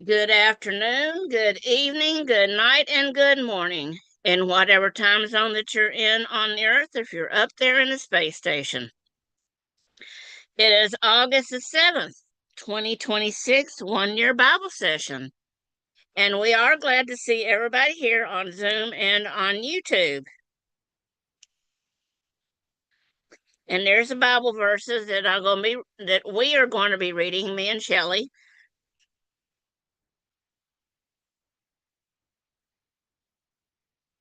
Good afternoon, good evening, good night, and good morning, in whatever time zone that you're in on the Earth, if you're up there in the space station. It is August the 7th, 2026, 1 year Bible session. And we are glad to see everybody here on Zoom and on YouTube. And there's the Bible verses that we are going to be reading, me and Shelley.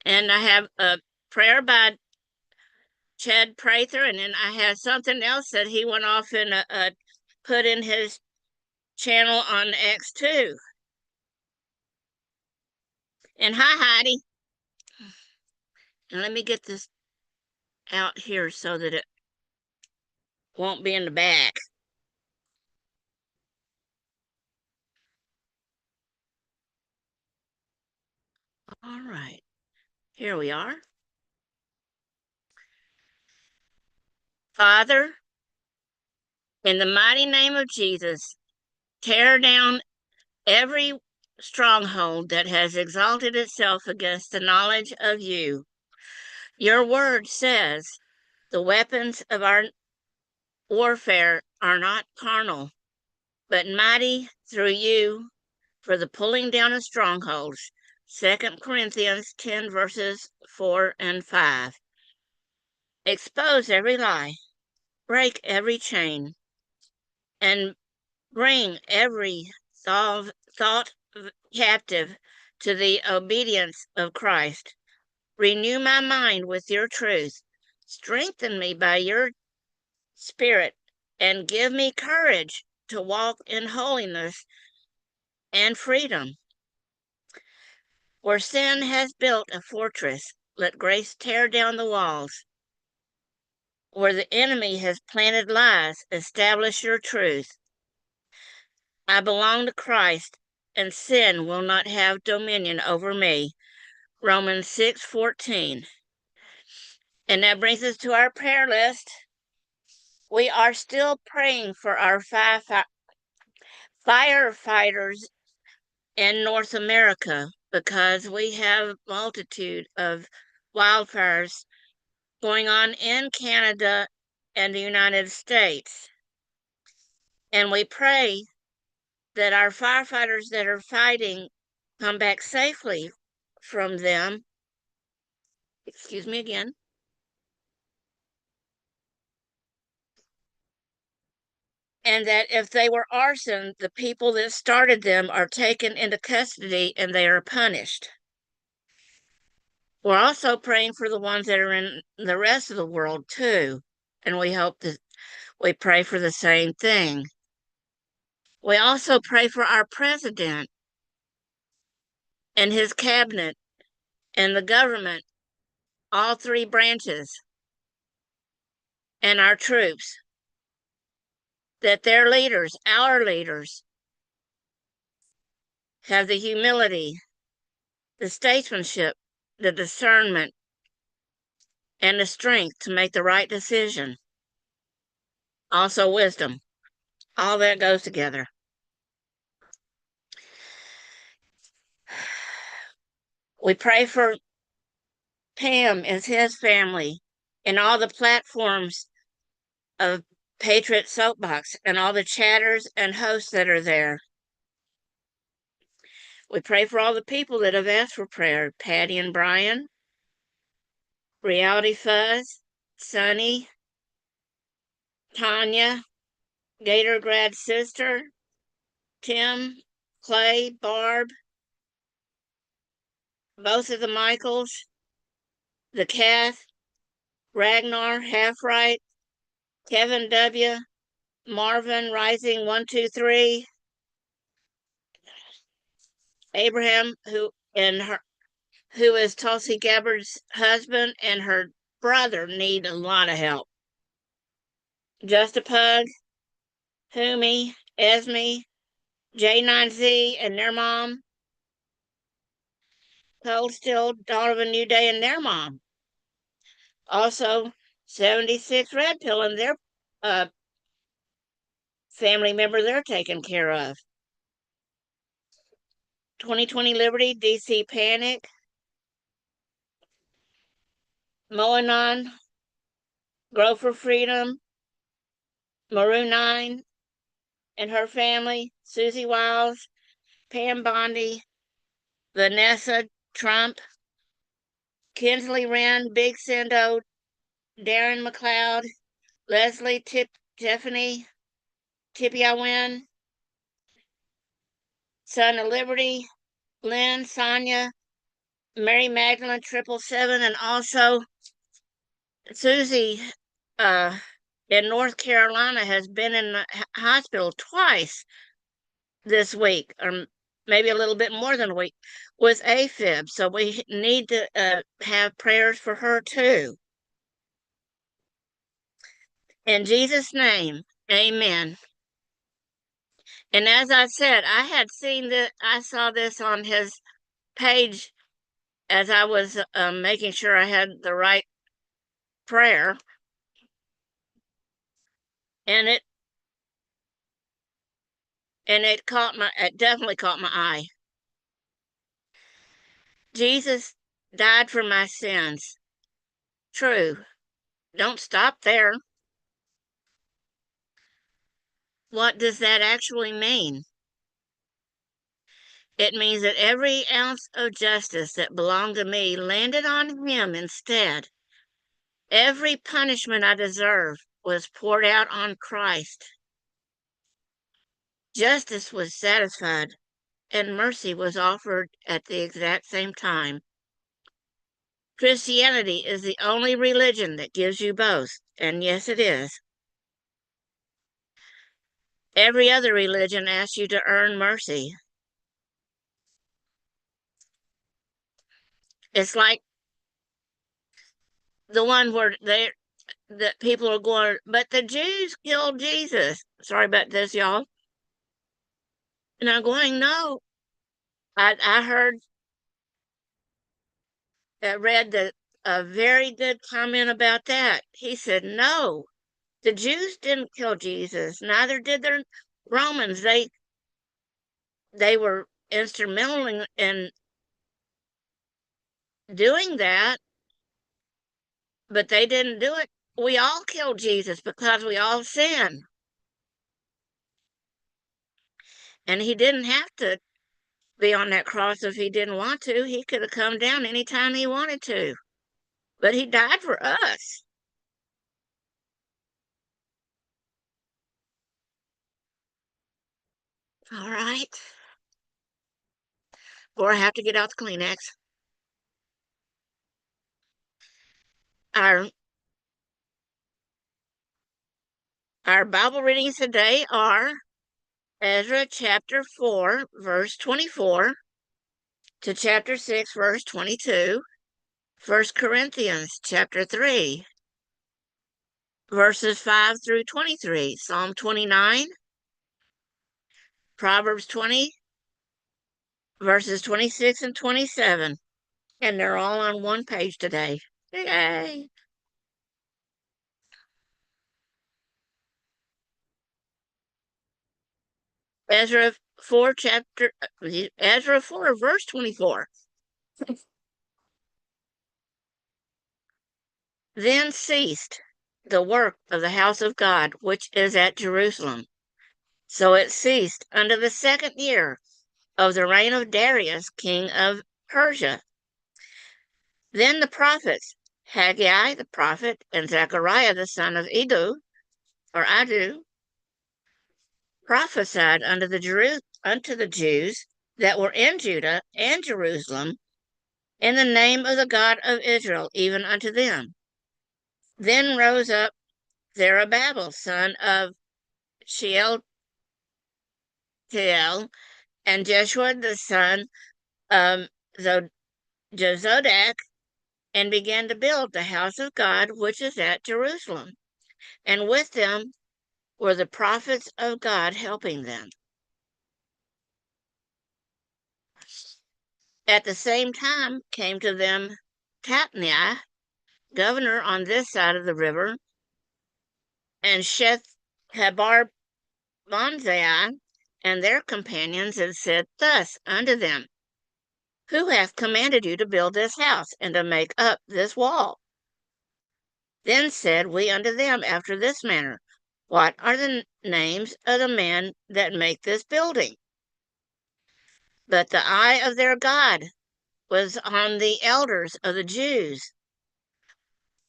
And I have a prayer by Chad Prather, and then I had something else that he went off and put in his channel on X too. And hi, Heidi. And let me get this out here so that it won't be in the back. All right, here we are. Father, in the mighty name of Jesus, tear down every stronghold that has exalted itself against the knowledge of you. Your word says the weapons of our warfare are not carnal, but mighty through you for the pulling down of strongholds. 2 Corinthians 10, verses 4 and 5. Expose every lie, break every chain, and bring every thought captive to the obedience of Christ. Renew my mind with your truth. Strengthen me by your spirit, and give me courage to walk in holiness and freedom. Where sin has built a fortress, let grace tear down the walls. Where the enemy has planted lies, establish your truth. I belong to Christ, and sin will not have dominion over me. Romans 6:14. And that brings us to our prayer list. We are still praying for our firefighters in North America because we have a multitude of wildfires going on in Canada and the United States. And we pray that our firefighters that are fighting come back safely from them. Excuse me again. And that if they were arson, the people that started them are taken into custody and they are punished. We're also praying for the ones that are in the rest of the world too. And we hope that we pray for the same thing. We also pray for our president and his cabinet and the government, all three branches, and our troops, that their leaders, our leaders, have the humility, the statesmanship, the discernment, and the strength to make the right decision. Also, wisdom. All that goes together. We pray for Pam and his family and all the platforms of Patriot Soapbox and all the chatters and hosts that are there. We pray for all the people that have asked for prayer. Patty and Brian, Reality Fuzz, Sunny, Tanya, Gator Grad Sister, Tim, Clay, Barb, both of the Michaels, the Kath, Ragnar, Half Right, Kevin W., Marvin, Rising 123, Abraham, who is Tulsi Gabbard's husband, and her brother need a lot of help. Just a Pug, Humi, Esme, J9Z and their mom, Cold Still, Donovan New Day and their mom. Also, 76 Red Pill and their family member they're taking care of. 2020 Liberty, DC Panic, Moanon, Grow for Freedom, Maroon 9 and her family, Susie Wiles, Pam Bondi, Vanessa Trump, Kinsley Wren, Big Sendo, Darren McLeod, Leslie Tiffany, Tippy Wynn, Son of Liberty, Lynn, Sonia, Mary Magdalene 777, and also Susie in North Carolina has been in the hospital twice this week, or maybe a little bit more than a week, with AFib. So we need to have prayers for her too. In Jesus' name, amen. And as I said, I had seen that, I saw this on his page as I was making sure I had the right prayer. And it definitely caught my eye. Jesus died for my sins. True. Don't stop there. What does that actually mean? It means that every ounce of justice that belonged to me landed on him instead. Every punishment I deserved was poured out on Christ. Justice was satisfied, and mercy was offered at the exact same time. Christianity is the only religion that gives you both, and yes, it is. Every other religion asks you to earn mercy. It's like the one where that people are going, but the Jews killed Jesus. Sorry about this, y'all. And I'm going, no. I read a very good comment about that. He said, no, the Jews didn't kill Jesus. Neither did the Romans. They were instrumental in doing that, but they didn't do it. We all killed Jesus because we all sin. And he didn't have to be on that cross if he didn't want to. He could have come down anytime he wanted to. But he died for us. All right. Or I have to get out the Kleenex. Our our Bible readings today are Ezra chapter 4, verse 24 to chapter 6, verse 22, 1 Corinthians chapter 3, verses 5 through 23, Psalm 29, Proverbs 20, verses 26 and 27. And they're all on one page today. Yay! Ezra 4 chapter Ezra 4 verse 24. Then ceased the work of the house of God which is at Jerusalem. So it ceased unto the second year of the reign of Darius, king of Persia. Then the prophets, Haggai the prophet and Zechariah the son of Adu, prophesied unto the Jews that were in Judah and Jerusalem in the name of the God of Israel, even unto them. Then rose up Zerubbabel, son of Shealtiel, and Jeshua, the son of Jozadak, and began to build the house of God, which is at Jerusalem. And with them were the prophets of God helping them. At the same time came to them Tatnai, governor on this side of the river, and Sheth-Habar Bonzai, and their companions, and said thus unto them, Who hath commanded you to build this house, and to make up this wall? Then said we unto them after this manner, What are the names of the men that make this building? But the eye of their God was on the elders of the Jews,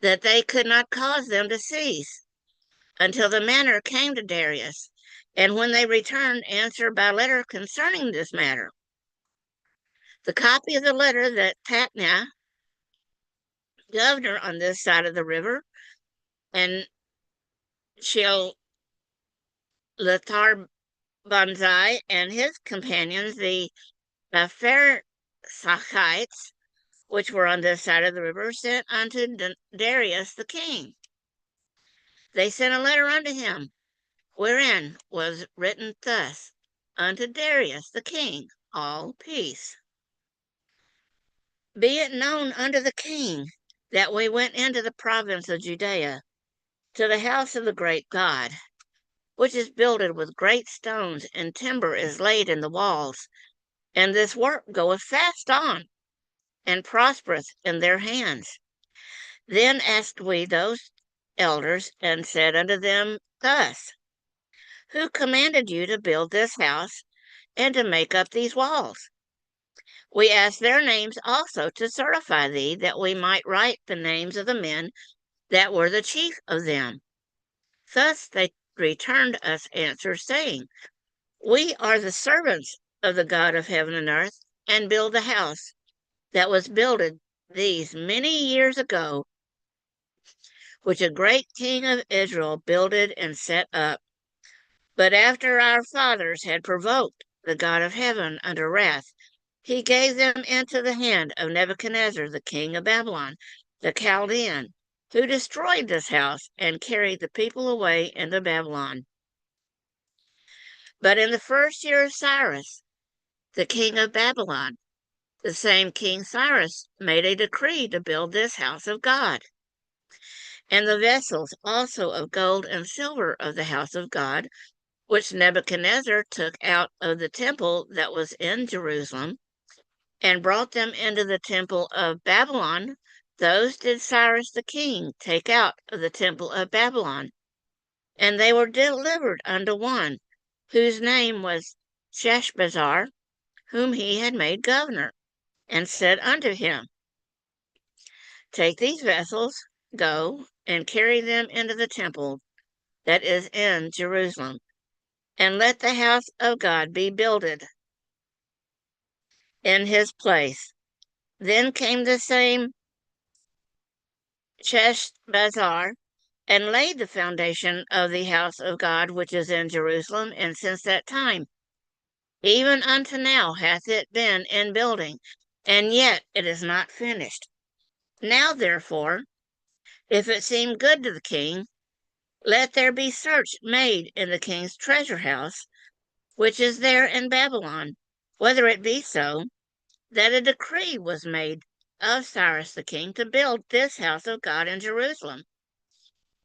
that they could not cause them to cease, until the matter came to Darius. And when they returned, answer by letter concerning this matter. The copy of the letter that Tatnai, governor on this side of the river, and Shelathar-Banzai and his companions, the Pharsachites, which were on this side of the river, sent unto Darius the king. They sent a letter unto him, wherein was written thus, Unto Darius the king, all peace. Be it known unto the king that we went into the province of Judea, to the house of the great God, which is builded with great stones, and timber is laid in the walls. And this work goeth fast on, and prospereth in their hands. Then asked we those elders, and said unto them thus, Who commanded you to build this house, and to make up these walls? We asked their names also to certify thee, that we might write the names of the men that were the chief of them. Thus they returned us answer, saying, We are the servants of the God of heaven and earth, and build the house that was builded these many years ago, which a great king of Israel builded and set up. But after our fathers had provoked the God of heaven unto wrath, he gave them into the hand of Nebuchadnezzar, the king of Babylon, the Chaldean, who destroyed this house and carried the people away into Babylon. But in the first year of Cyrus, the king of Babylon, the same King Cyrus made a decree to build this house of God. And the vessels also of gold and silver of the house of God, which Nebuchadnezzar took out of the temple that was in Jerusalem, and brought them into the temple of Babylon, those did Cyrus the king take out of the temple of Babylon. And they were delivered unto one, whose name was Sheshbazzar, whom he had made governor, and said unto him, Take these vessels, go, and carry them into the temple that is in Jerusalem, and let the house of God be builded in his place. Then came the same Sheshbazzar, and laid the foundation of the house of God which is in Jerusalem, and since that time, even unto now, hath it been in building, and yet it is not finished. Now, therefore, if it seem good to the king, let there be search made in the king's treasure house, which is there in Babylon, whether it be so, that a decree was made of Cyrus the king to build this house of God in Jerusalem.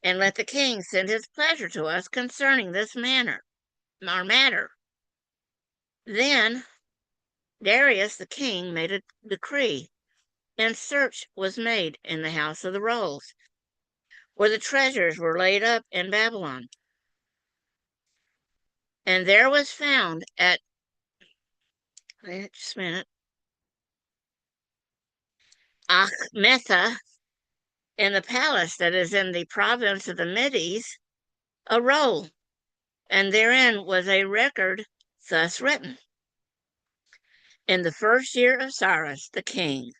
And let the king send his pleasure to us concerning this matter. Then Darius the king made a decree, and search was made in the house of the rolls, where the treasures were laid up in Babylon. And there was found just a minute, Achmetha, in the palace that is in the province of the Medes, a roll, and therein was a record thus written. In the first year of Cyrus the king,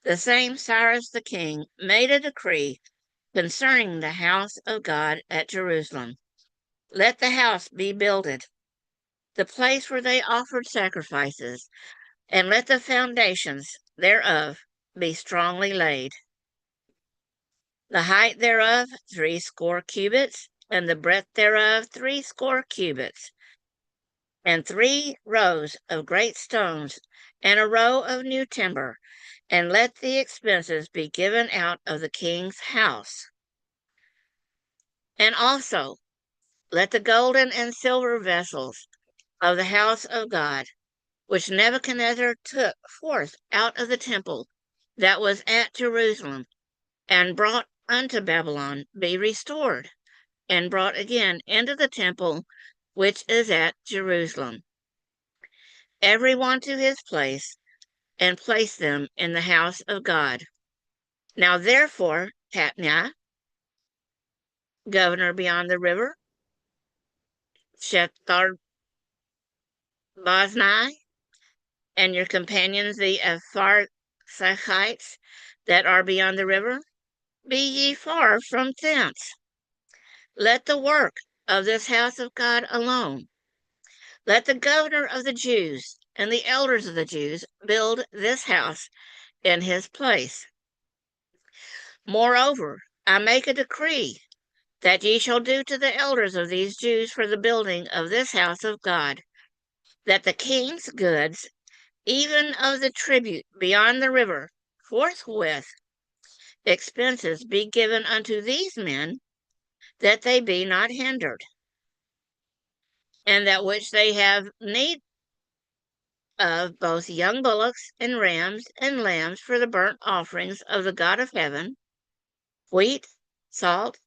the same Cyrus the king made a decree concerning the house of God at Jerusalem. Let the house be builded, the place where they offered sacrifices, and let the foundations thereof be strongly laid. The height thereof 60 cubits, and the breadth thereof 60 cubits, and 3 rows of great stones, and a row of new timber, and let the expenses be given out of the king's house. And also let the golden and silver vessels of the house of God, which Nebuchadnezzar took forth out of the temple that was at Jerusalem, and brought unto Babylon, be restored, and brought again into the temple which is at Jerusalem, every one to his place, and place them in the house of God. Now therefore, Tatnai, governor beyond the river, Shethar Boznai, and your companions the Apharsachites that are beyond the river, be ye far from thence. Let the work of this house of God alone. Let the governor of the Jews and the elders of the Jews build this house in his place. Moreover, I make a decree that ye shall do to the elders of these Jews for the building of this house of God, that the king's goods, even of the tribute beyond the river, forthwith expenses be given unto these men, that they be not hindered, and that which they have need of, both young bullocks and rams and lambs for the burnt offerings of the God of heaven, wheat, salt,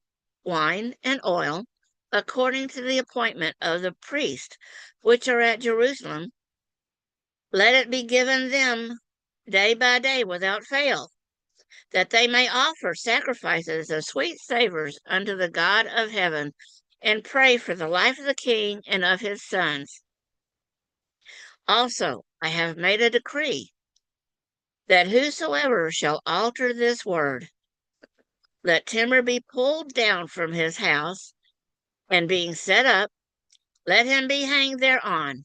wine, and oil, according to the appointment of the priests which are at Jerusalem, let it be given them day by day without fail, that they may offer sacrifices of sweet savors unto the God of heaven, and pray for the life of the king and of his sons. Also, I have made a decree that whosoever shall alter this word, let timber be pulled down from his house, and being set up, let him be hanged thereon,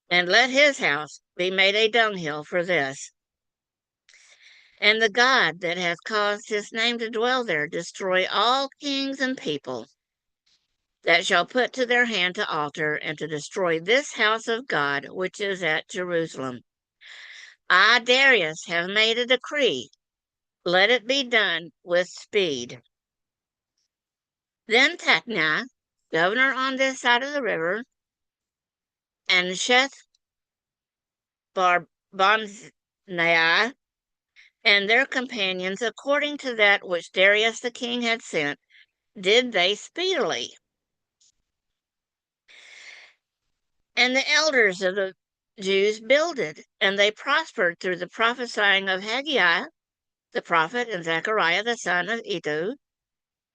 and let his house be made a dunghill for this. And the God that hath caused his name to dwell there destroy all kings and people that shall put to their hand to alter and to destroy this house of God which is at Jerusalem. I, Darius, have made a decree. Let it be done with speed. Then Tatnai, governor on this side of the river, and Shethar-boznai, and their companions, according to that which Darius the king had sent, did they speedily. And the elders of the Jews builded, and they prospered through the prophesying of Haggai the prophet and Zechariah the son of Iddo.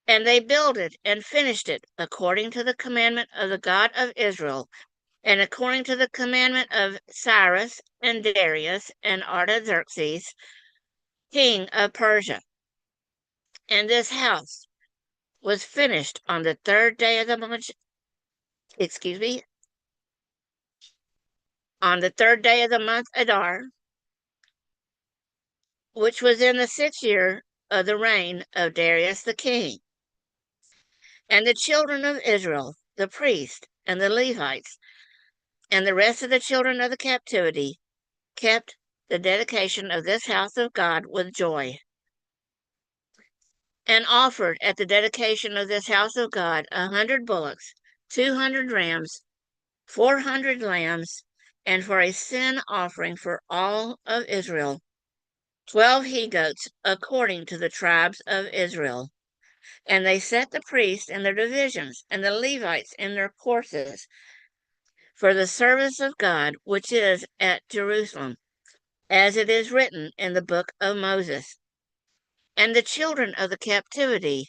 And they builded and finished it according to the commandment of the God of Israel, and according to the commandment of Cyrus and Darius and Artaxerxes, king of Persia. And this house was finished on the third day of the month, on the third day of the month Adar, which was in the 6th year of the reign of Darius the king. And the children of Israel, the priests and the Levites, and the rest of the children of the captivity, kept the dedication of this house of God with joy, and offered at the dedication of this house of God 100 bullocks, 200 rams, 400 lambs, and for a sin offering for all of Israel, 12 he-goats according to the tribes of Israel. And they set the priests in their divisions, and the Levites in their courses, for the service of God which is at Jerusalem, as it is written in the book of Moses. And the children of the captivity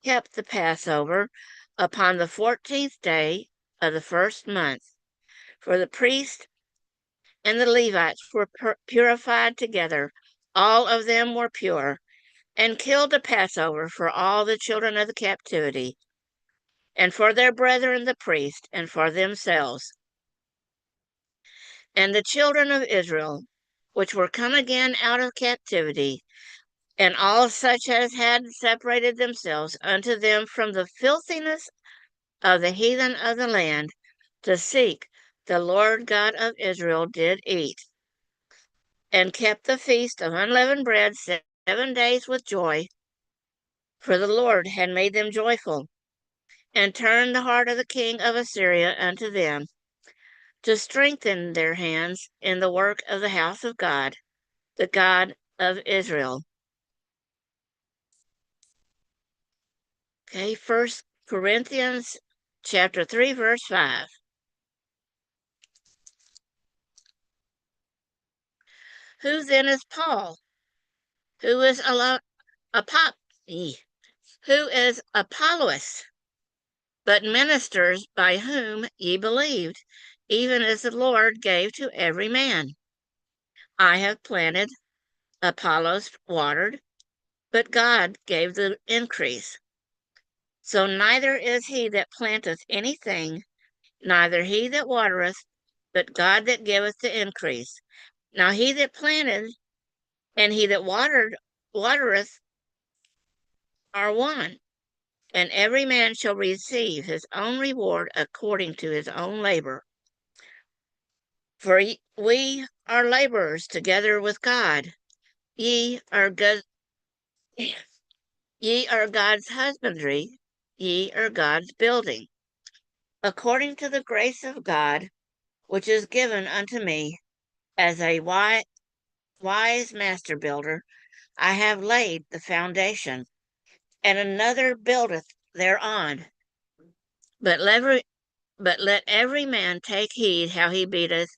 kept the Passover upon the 14th day of the first month, for the priests and the Levites were purified together, all of them were pure, and killed the Passover for all the children of the captivity, and for their brethren the priests, and for themselves. And the children of Israel, which were come again out of captivity, and all such as had separated themselves unto them from the filthiness of the heathen of the land, to seek the Lord God of Israel, did eat, and kept the feast of unleavened bread 7 days with joy, for the Lord had made them joyful, and turned the heart of the king of Assyria unto them, to strengthen their hands in the work of the house of God, the God of Israel. Okay, 1 Corinthians chapter 3, verse 5. Who then is Paul? Who is who is Apollos, but ministers by whom ye believed, even as the Lord gave to every man. I have planted, Apollos watered, but God gave the increase. So neither is he that planteth anything, neither he that watereth, but God that giveth the increase. Now he that planted and he that watereth are one, and every man shall receive his own reward according to his own labor. For we are laborers together with God. Ye are good. Ye are God's husbandry. Ye are God's building. According to the grace of God, which is given unto me as a wise master builder, I have laid the foundation, and another buildeth thereon. But let every man take heed how he beateth.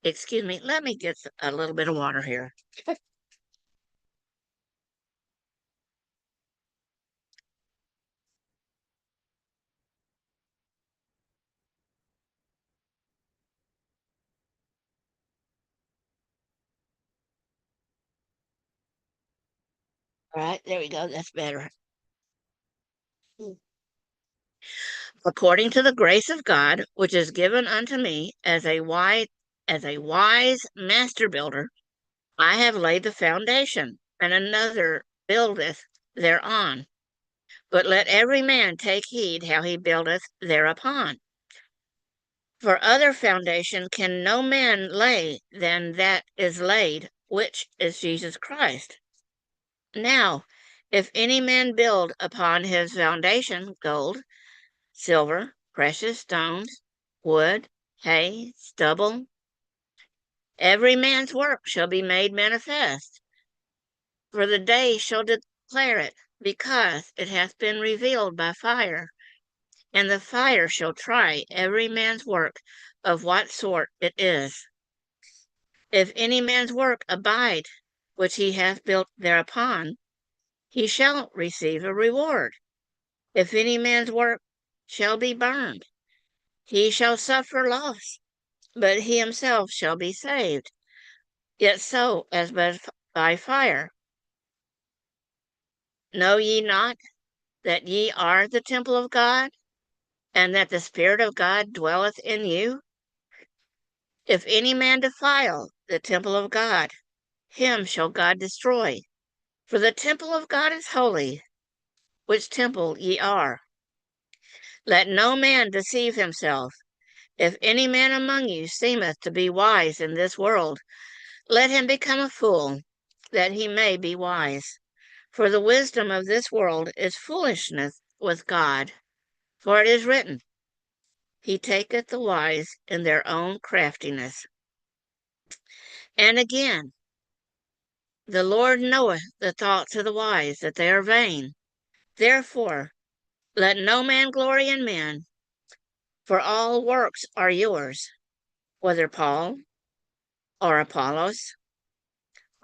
Excuse me, let me get a little bit of water here. All right, there we go. That's better. According to the grace of God, which is given unto me as a wise master builder, I have laid the foundation, and another buildeth thereon. But let every man take heed how he buildeth thereupon. For other foundation can no man lay than that is laid, which is Jesus Christ. Now, if any man build upon his foundation gold, silver, precious stones, wood, hay, stubble, every man's work shall be made manifest, for the day shall declare it, because it hath been revealed by fire, and the fire shall try every man's work of what sort it is. If any man's work abide, which he hath built thereupon, he shall receive a reward. If any man's work shall be burned, he shall suffer loss, but he himself shall be saved, yet so as by fire. Know ye not that ye are the temple of God, and that the Spirit of God dwelleth in you? If any man defile the temple of God, him shall God destroy. For the temple of God is holy, which temple ye are. Let no man deceive himself. If any man among you seemeth to be wise in this world, let him become a fool, that he may be wise. For the wisdom of this world is foolishness with God. For it is written, He taketh the wise in their own craftiness. And again, the Lord knoweth the thoughts of the wise, that they are vain. Therefore, let no man glory in men, for all works are yours, whether Paul, or Apollos,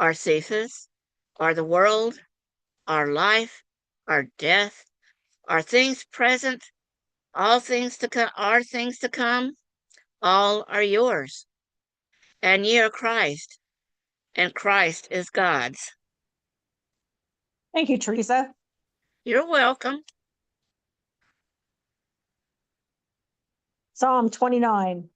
or Cephas, or the world, or life, or death, or things present, all things to come, are things to come, all are yours. And ye are Christ, and Christ is God's. Thank you, Teresa. You're welcome. Psalm 29.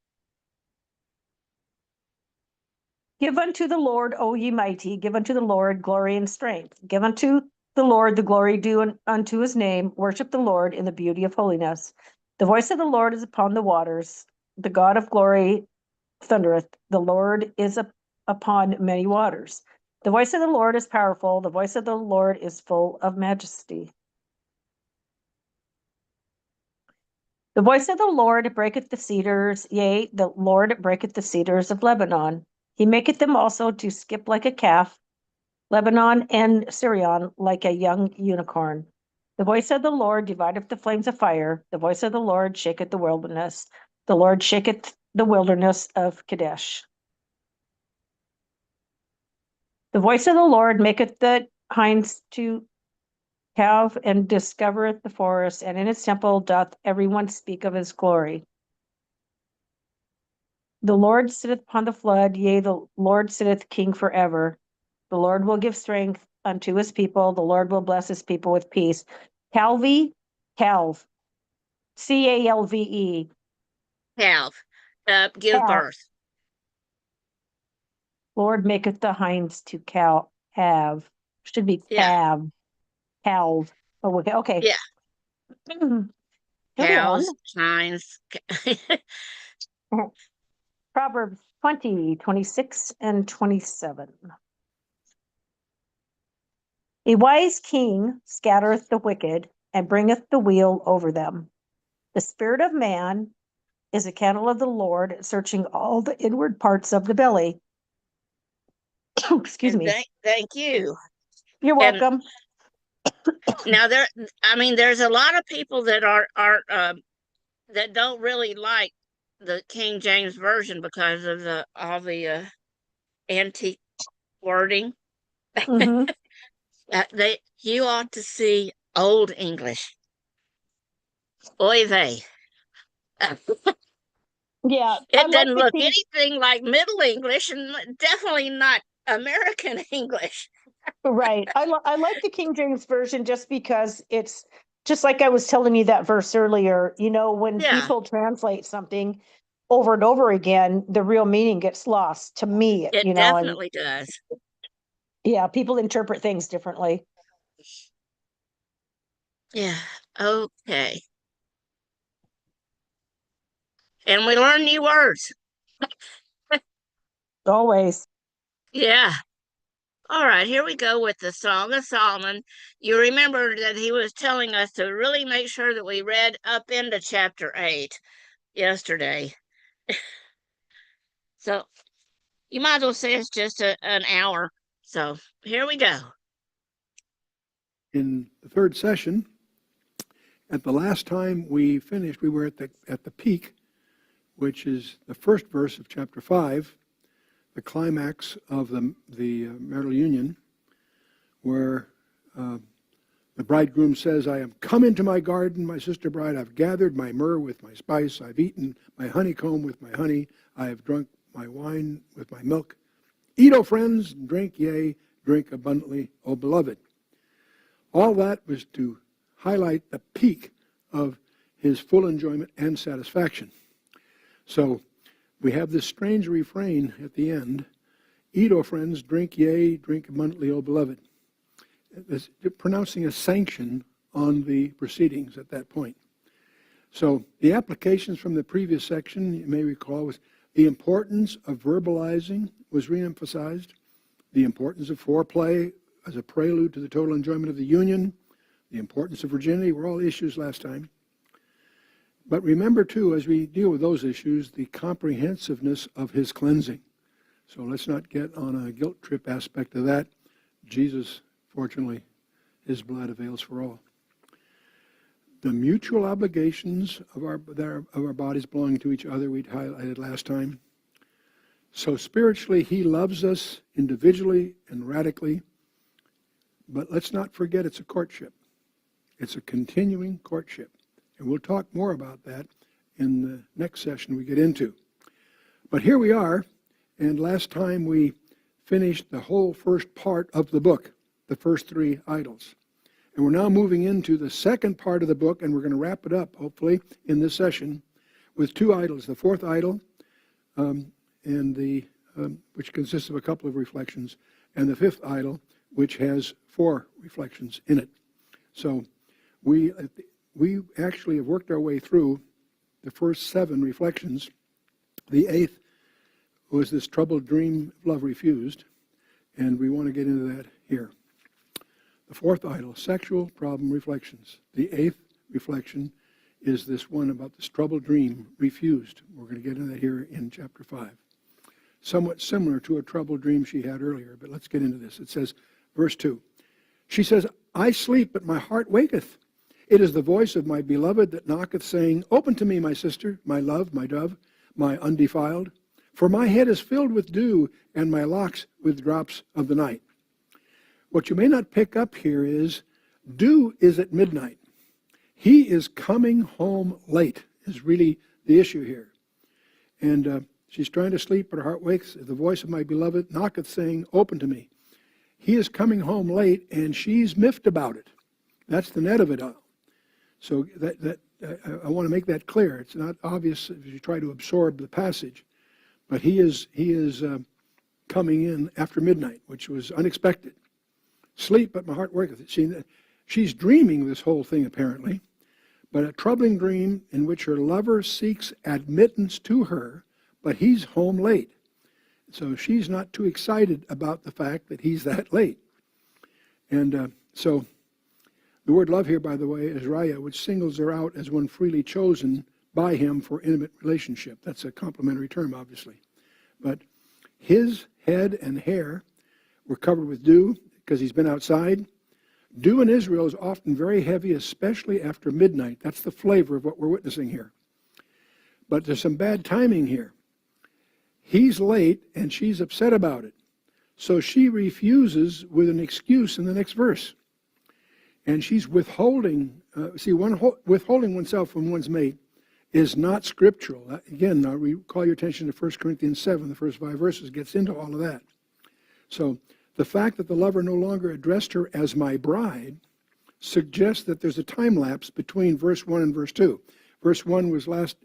Give unto the Lord, O ye mighty, give unto the Lord glory and strength. Give unto the Lord the glory due unto his name. Worship the Lord in the beauty of holiness. The voice of the Lord is upon the waters. The God of glory thundereth. The Lord is upon many waters. The voice of the Lord is powerful. The voice of the Lord is full of majesty. The voice of the Lord breaketh the cedars, yea, the Lord breaketh the cedars of Lebanon. He maketh them also to skip like a calf, Lebanon and Syrian like a young unicorn. The voice of the Lord divideth the flames of fire. The voice of the Lord shaketh the wilderness. The Lord shaketh the wilderness of Kadesh. The voice of the Lord maketh the hinds to calve and discovereth the forest, and in his temple doth everyone speak of his glory. The Lord sitteth upon the flood, yea, the Lord sitteth king forever. The Lord will give strength unto his people. The Lord will bless his people with peace. Calve, Calve. Calve, give Calve. birth. Lord maketh the hinds to have. Should be Yeah, calve. Oh, okay. yeah. Moving Cows, on. hinds. Proverbs 20, 26 and 27. A wise king scattereth the wicked and bringeth the weal over them. The spirit of man is a candle of the Lord, searching all the inward parts of the belly. Excuse And me. thank you. You're And welcome. now there's a lot of people that are that don't really like the King James version because of all the antique wording. Hmm. You ought to see Old English. Oy vey. Yeah, I It like doesn't the look King. anything like Middle English and definitely not American English. Right. I like the King James version just because it's just like I was telling you that verse earlier. When Yeah, people translate something over and over again, the real meaning gets lost to me, it and definitely does. yeah, people interpret things differently. Yeah, okay. And we learn new words. Always. Yeah. All right, here we go with the Song of Solomon. You remember that he was telling us to really make sure that we read up into chapter 8 yesterday. So you might as well say it's just an hour. So here we go. In the third session, at the last time we finished, we were at the peak, which is the first verse of chapter 5, the climax of the marital union, where the bridegroom says, I am come into my garden, my sister bride. I've gathered my myrrh with my spice. I've eaten my honeycomb with my honey. I have drunk my wine with my milk. Eat, O friends, and drink, yea, drink abundantly, O beloved. All that was to highlight the peak of his full enjoyment and satisfaction. So we have this strange refrain at the end, eat, O friends, drink, yea, drink abundantly, O beloved. It's pronouncing a sanction on the proceedings at that point. So the applications from the previous section, you may recall, was the importance of verbalizing was reemphasized, the importance of foreplay as a prelude to the total enjoyment of the union, the importance of virginity were all issues last time. But remember, too, as we deal with those issues, the comprehensiveness of his cleansing. So let's not get on a guilt trip aspect of that. Jesus, fortunately, his blood avails for all. The mutual obligations of our bodies belonging to each other, we highlighted last time. So spiritually, he loves us individually and radically. But let's not forget it's a courtship. It's a continuing courtship. And we'll talk more about that in the next session we get into. But here we are, and last time we finished the whole first part of the book, the first 3 idols. And we're now moving into the second part of the book, and we're going to wrap it up, hopefully, in this session with 2 idols. The 4th idol, which consists of a couple of reflections, and the 5th idol, which has 4 reflections in it. So we actually have worked our way through the first 7 reflections. The 8th was this troubled dream of love refused, and we want to get into that here. The 4th idol, sexual problem reflections. The 8th reflection is this one about this troubled dream refused. We're going to get into that here in chapter 5. Somewhat similar to a troubled dream she had earlier, but let's get into this. It says, verse 2, she says, I sleep, but my heart waketh. It is the voice of my beloved that knocketh, saying, Open to me, my sister, my love, my dove, my undefiled. For my head is filled with dew, and my locks with drops of the night. What you may not pick up here is, dew is at midnight. He is coming home late, is really the issue here. And she's trying to sleep, but her heart wakes. The voice of my beloved knocketh, saying, Open to me. He is coming home late, and she's miffed about it. That's the net of it all. So I want to make that clear. It's not obvious if you try to absorb the passage, but he is coming in after midnight, which was unexpected. Sleep, but my heart waketh. She's dreaming this whole thing apparently, but a troubling dream in which her lover seeks admittance to her, but he's home late. So she's not too excited about the fact that he's that late. And so the word love here, by the way, is raya, which singles her out as one freely chosen by him for intimate relationship. That's a complimentary term, obviously. But his head and hair were covered with dew because he's been outside. Dew in Israel is often very heavy, especially after midnight. That's the flavor of what we're witnessing here. But there's some bad timing here. He's late, and she's upset about it. So she refuses with an excuse in the next verse. And she's withholding. Withholding oneself from one's mate is not scriptural. Again, I'll call your attention to 1 Corinthians 7. The first 5 verses gets into all of that. So the fact that the lover no longer addressed her as my bride suggests that there's a time lapse between verse 1 and verse 2. Verse 1 was last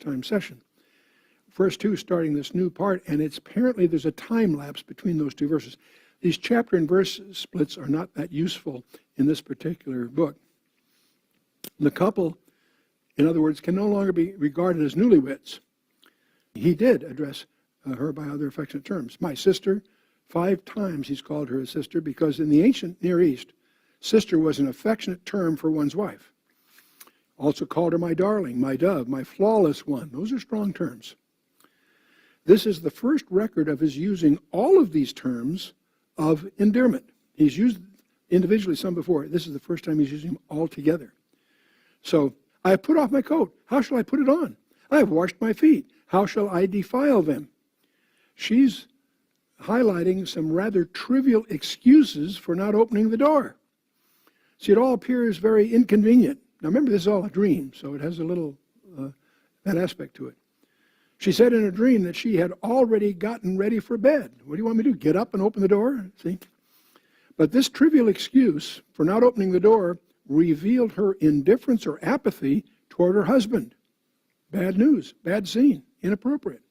time's session. Verse 2 starting this new part, and it's apparently there's a time lapse between those two verses. These chapter and verse splits are not that useful in this particular book. The couple, in other words, can no longer be regarded as newlyweds. He did address her by other affectionate terms. My sister, 5 times he's called her a sister, because in the ancient Near East, sister was an affectionate term for one's wife. Also called her my darling, my dove, my flawless one. Those are strong terms. This is the first record of his using all of these terms of endearment. He's used individually some before. This is the first time he's using them all together. So, I have put off my coat. How shall I put it on? I have washed my feet. How shall I defile them? She's highlighting some rather trivial excuses for not opening the door. See, it all appears very inconvenient. Now remember, this is all a dream, so it has a little that aspect to it. She said in a dream that she had already gotten ready for bed. What do you want me to do? Get up and open the door? See? But this trivial excuse for not opening the door revealed her indifference or apathy toward her husband. Bad news, bad scene, inappropriate.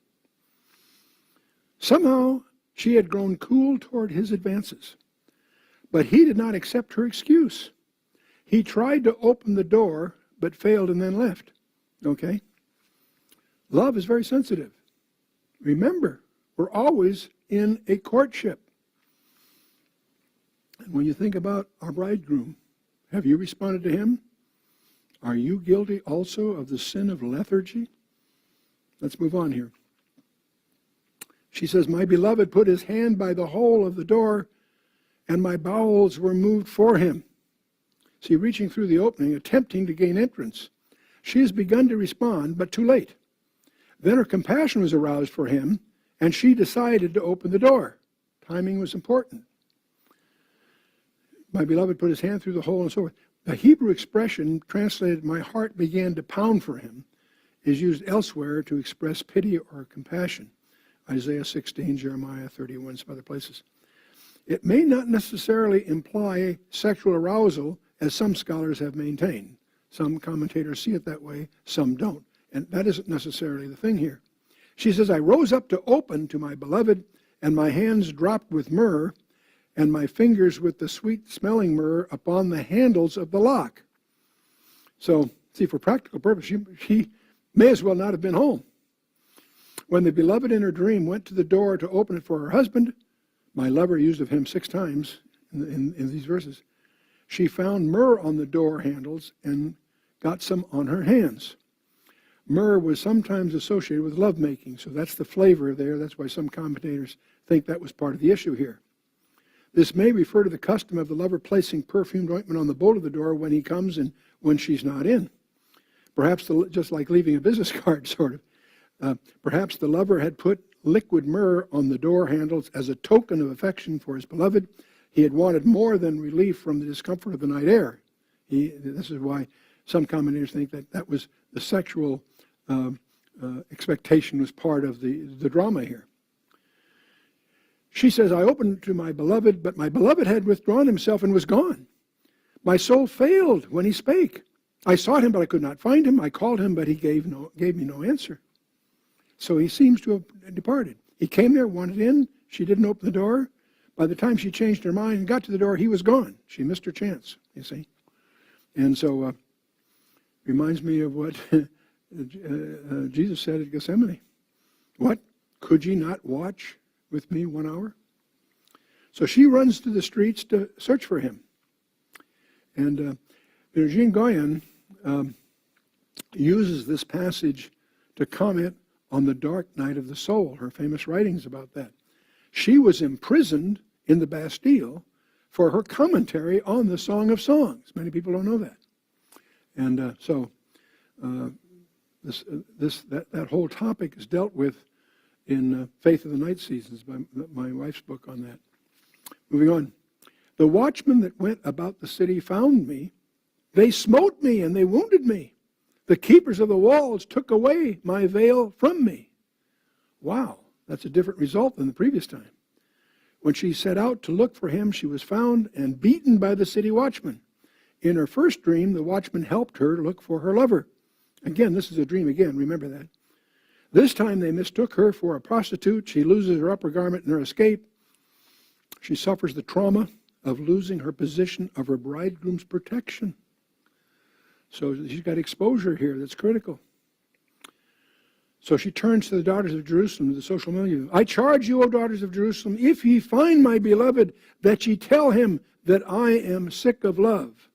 Somehow she had grown cool toward his advances, but he did not accept her excuse. He tried to open the door, but failed and then left. Okay? Love is very sensitive. Remember, we're always in a courtship. And when you think about our bridegroom, have you responded to him? Are you guilty also of the sin of lethargy? Let's move on here. She says, my beloved put his hand by the hole of the door, and my bowels were moved for him. See, reaching through the opening, attempting to gain entrance. She has begun to respond, but too late. Then her compassion was aroused for him, and she decided to open the door. Timing was important. My beloved put his hand through the hole and so forth. The Hebrew expression translated, my heart began to pound for him, is used elsewhere to express pity or compassion. Isaiah 16, Jeremiah 31, some other places. It may not necessarily imply sexual arousal, as some scholars have maintained. Some commentators see it that way, some don't. And that isn't necessarily the thing here. She says, I rose up to open to my beloved, and my hands dropped with myrrh, and my fingers with the sweet-smelling myrrh upon the handles of the lock. So, see, for practical purpose, she may as well not have been home. When the beloved in her dream went to the door to open it for her husband, my lover used of him 6 times in these verses, she found myrrh on the door handles and got some on her hands. Myrrh was sometimes associated with lovemaking, so that's the flavor there. That's why some commentators think that was part of the issue here. This may refer to the custom of the lover placing perfumed ointment on the bolt of the door when he comes and when she's not in. Perhaps just like leaving a business card, sort of. Perhaps the lover had put liquid myrrh on the door handles as a token of affection for his beloved. He had wanted more than relief from the discomfort of the night air. This is why some commentators think that that was the sexual expectation was part of the drama here. She says, I opened to my beloved, but my beloved had withdrawn himself and was gone. My soul failed when he spake. I sought him, but I could not find him. I called him, but he gave me no answer. So he seems to have departed. He came there, wanted in. She didn't open the door. By the time she changed her mind and got to the door, he was gone. She missed her chance, you see. And so reminds me of what Jesus said at Gethsemane. What? Could ye not watch with me 1 hour? So she runs to the streets to search for him. And Jean Goyen uses this passage to comment on the dark night of the soul, her famous writings about that. She was imprisoned in the Bastille for her commentary on the Song of Songs. Many people don't know that. And that whole topic is dealt with in Faith of the Night Seasons, my wife's book on that. Moving on. The watchmen that went about the city found me. They smote me and they wounded me. The keepers of the walls took away my veil from me. Wow, that's a different result than the previous time. When she set out to look for him, she was found and beaten by the city watchman. In her first dream, the watchman helped her look for her lover. Again, this is a dream again, remember that. This time they mistook her for a prostitute. She loses her upper garment in her escape. She suffers the trauma of losing her position of her bridegroom's protection. So she's got exposure here that's critical. So she turns to the daughters of Jerusalem, the social milieu. I charge you, O daughters of Jerusalem, if ye find my beloved, that ye tell him that I am sick of love.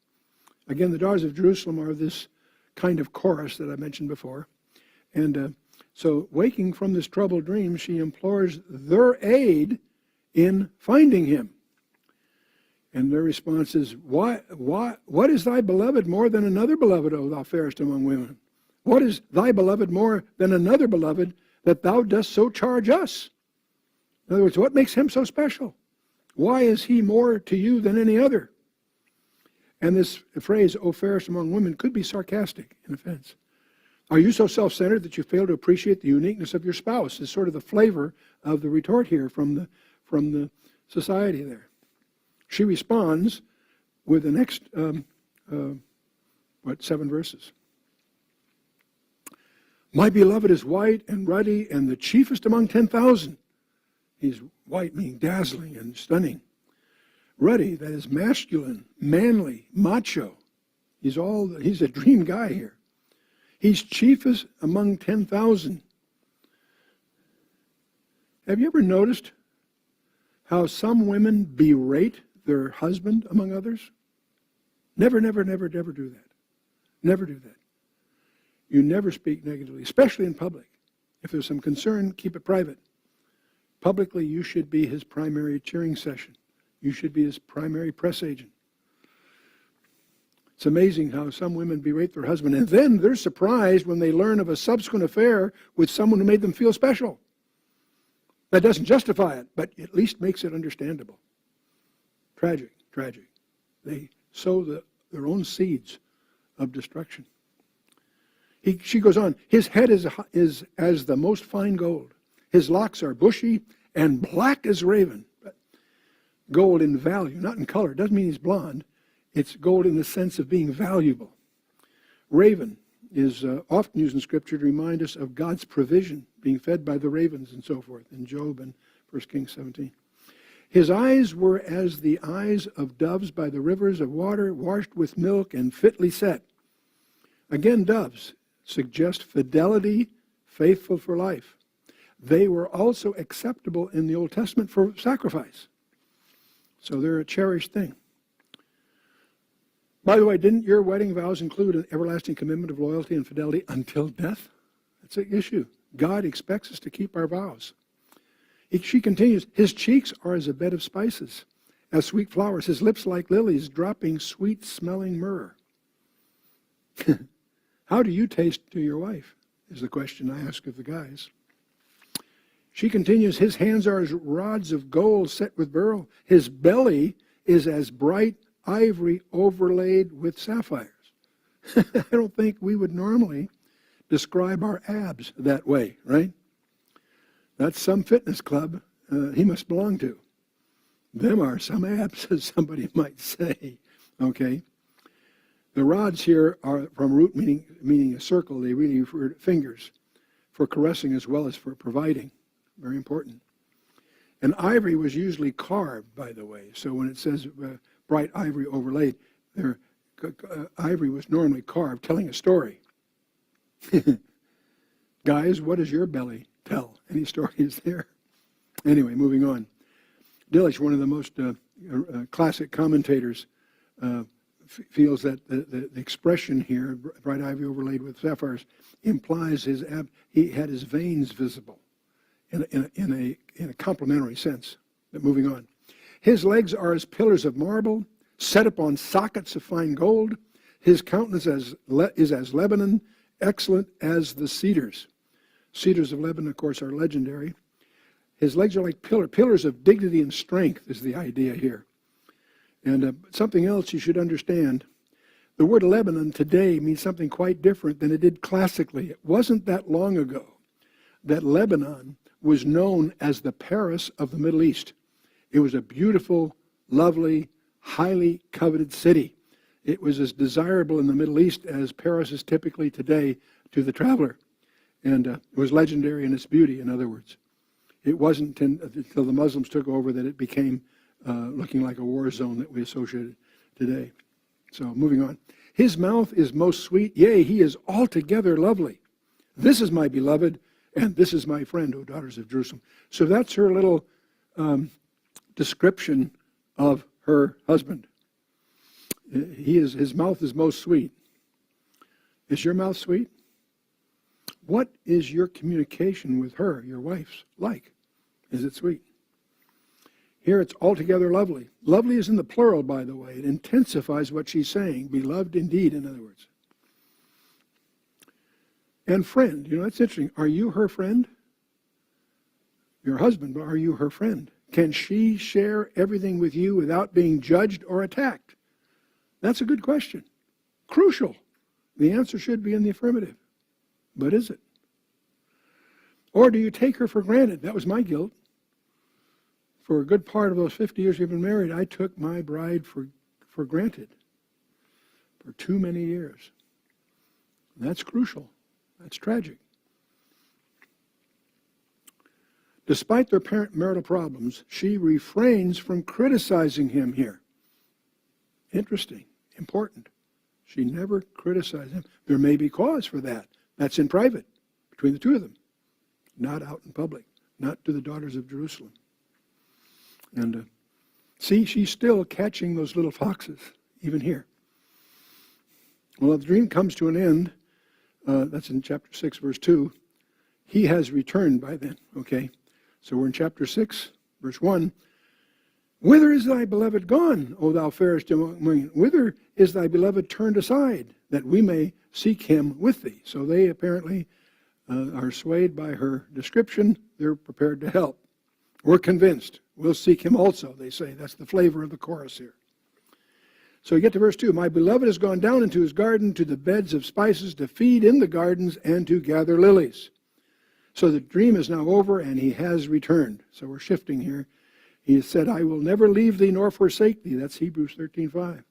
Again, the daughters of Jerusalem are this kind of chorus that I mentioned before. And so waking from this troubled dream, she implores their aid in finding him. And their response is, what is thy beloved more than another beloved, O thou fairest among women? What is thy beloved more than another beloved, that thou dost so charge us? In other words, what makes him so special? Why is he more to you than any other? And this phrase, O fairest among women, could be sarcastic in offense. Are you so self-centered that you fail to appreciate the uniqueness of your spouse? Is sort of the flavor of the retort here from the society there. She responds with the next, 7 verses. My beloved is white and ruddy and the chiefest among 10,000. He's white, meaning dazzling and stunning. Ruddy, that is masculine, manly, macho. He's a dream guy here. He's chiefest among 10,000. Have you ever noticed how some women berate their husband among others? Never, never, never, never do that. Never do that. You never speak negatively, especially in public. If there's some concern, keep it private. Publicly, you should be his primary cheering session. You should be his primary press agent. It's amazing how some women berate their husband, and then they're surprised when they learn of a subsequent affair with someone who made them feel special. That doesn't justify it, but at least makes it understandable. Tragic, tragic. They sow their own seeds of destruction. She goes on, his head is as the most fine gold. His locks are bushy and black as raven. Gold in value, not in color. It doesn't mean he's blonde. It's gold in the sense of being valuable. Raven is often used in Scripture to remind us of God's provision, being fed by the ravens and so forth, in Job and 1 Kings 17. His eyes were as the eyes of doves by the rivers of water, washed with milk and fitly set. Again, doves suggest fidelity, faithful for life. They were also acceptable in the Old Testament for sacrifice. So they're a cherished thing. By the way, didn't your wedding vows include an everlasting commitment of loyalty and fidelity until death? That's an issue. God expects us to keep our vows. She continues, his cheeks are as a bed of spices, as sweet flowers, his lips like lilies, dropping sweet-smelling myrrh. How do you taste to your wife, is the question I ask of the guys. She continues, his hands are as rods of gold set with beryl. His belly is as bright ivory overlaid with sapphires. I don't think we would normally describe our abs that way, right? That's some fitness club he must belong to. Them are some abs, as somebody might say, okay? The rods here are from root meaning a circle. They really refer to fingers for caressing as well as for providing. Very important. And ivory was usually carved, by the way. So when it says bright ivory overlaid, ivory was normally carved, telling a story. Guys, what does your belly tell? Any stories there? Anyway, moving on. Delitzsch, one of the most classic commentators, feels that the expression here, bright ivory overlaid with sapphires, implies he had his veins visible in a complementary sense. But moving on. His legs are as pillars of marble, set upon sockets of fine gold. His countenance is as Lebanon, excellent as the cedars. Cedars of Lebanon, of course, are legendary. His legs are like pillars of dignity and strength is the idea here. And something else you should understand. The word Lebanon today means something quite different than it did classically. It wasn't that long ago that Lebanon was known as the Paris of the Middle East. It was a beautiful, lovely, highly coveted city. It was as desirable in the Middle East as Paris is typically today to the traveler. And it was legendary in its beauty, in other words. It wasn't until the Muslims took over that it became looking like a war zone that we associated today. So moving on. His mouth is most sweet, yea, he is altogether lovely. This is my beloved, and this is my friend, O daughters of Jerusalem. So that's her little description of her husband. His mouth is most sweet. Is your mouth sweet? What is your communication with her, your wife's, like? Is it sweet? Here it's altogether lovely. Lovely is in the plural, by the way. It intensifies what she's saying. Beloved indeed, in other words. And friend, that's interesting. Are you her friend? Your husband, but are you her friend? Can she share everything with you without being judged or attacked? That's a good question. Crucial. The answer should be in the affirmative. But is it? Or do you take her for granted? That was my guilt. For a good part of those 50 years we've been married, I took my bride for granted for too many years. That's crucial. That's tragic. Despite their parent marital problems, she refrains from criticizing him here. Interesting. Important. She never criticized him. There may be cause for that. That's in private, between the two of them. Not out in public. Not to the daughters of Jerusalem. And see, she's still catching those little foxes, even here. Well, the dream comes to an end. That's in chapter 6, verse 2. He has returned by then, okay? So we're in chapter 6, verse 1. Whither is thy beloved gone, O thou fairest among women? Whither is thy beloved turned aside, that we may seek him with thee? So they apparently are swayed by her description. They're prepared to help. We're convinced. We'll seek him also, they say. That's the flavor of the chorus here. So you get to verse 2. My beloved has gone down into his garden to the beds of spices to feed in the gardens and to gather lilies. So the dream is now over and he has returned. So we're shifting here. He has said, I will never leave thee nor forsake thee. That's Hebrews 13:5.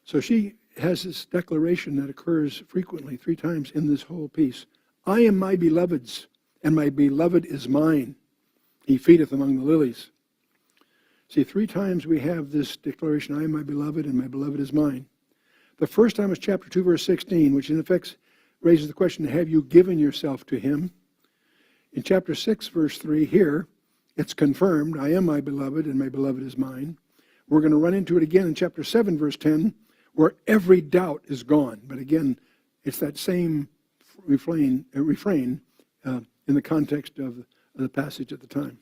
So she has this declaration that occurs frequently, 3 times in this whole piece. I am my beloved's, and my beloved is mine. He feedeth among the lilies. See, 3 times we have this declaration, I am my beloved, and my beloved is mine. The first time is chapter 2, verse 16, which in effect raises the question, have you given yourself to him? In chapter 6, verse 3 here, it's confirmed, I am my beloved, and my beloved is mine. We're going to run into it again in chapter 7, verse 10, where every doubt is gone. But again, it's that same refrain in the context of the passage at the time.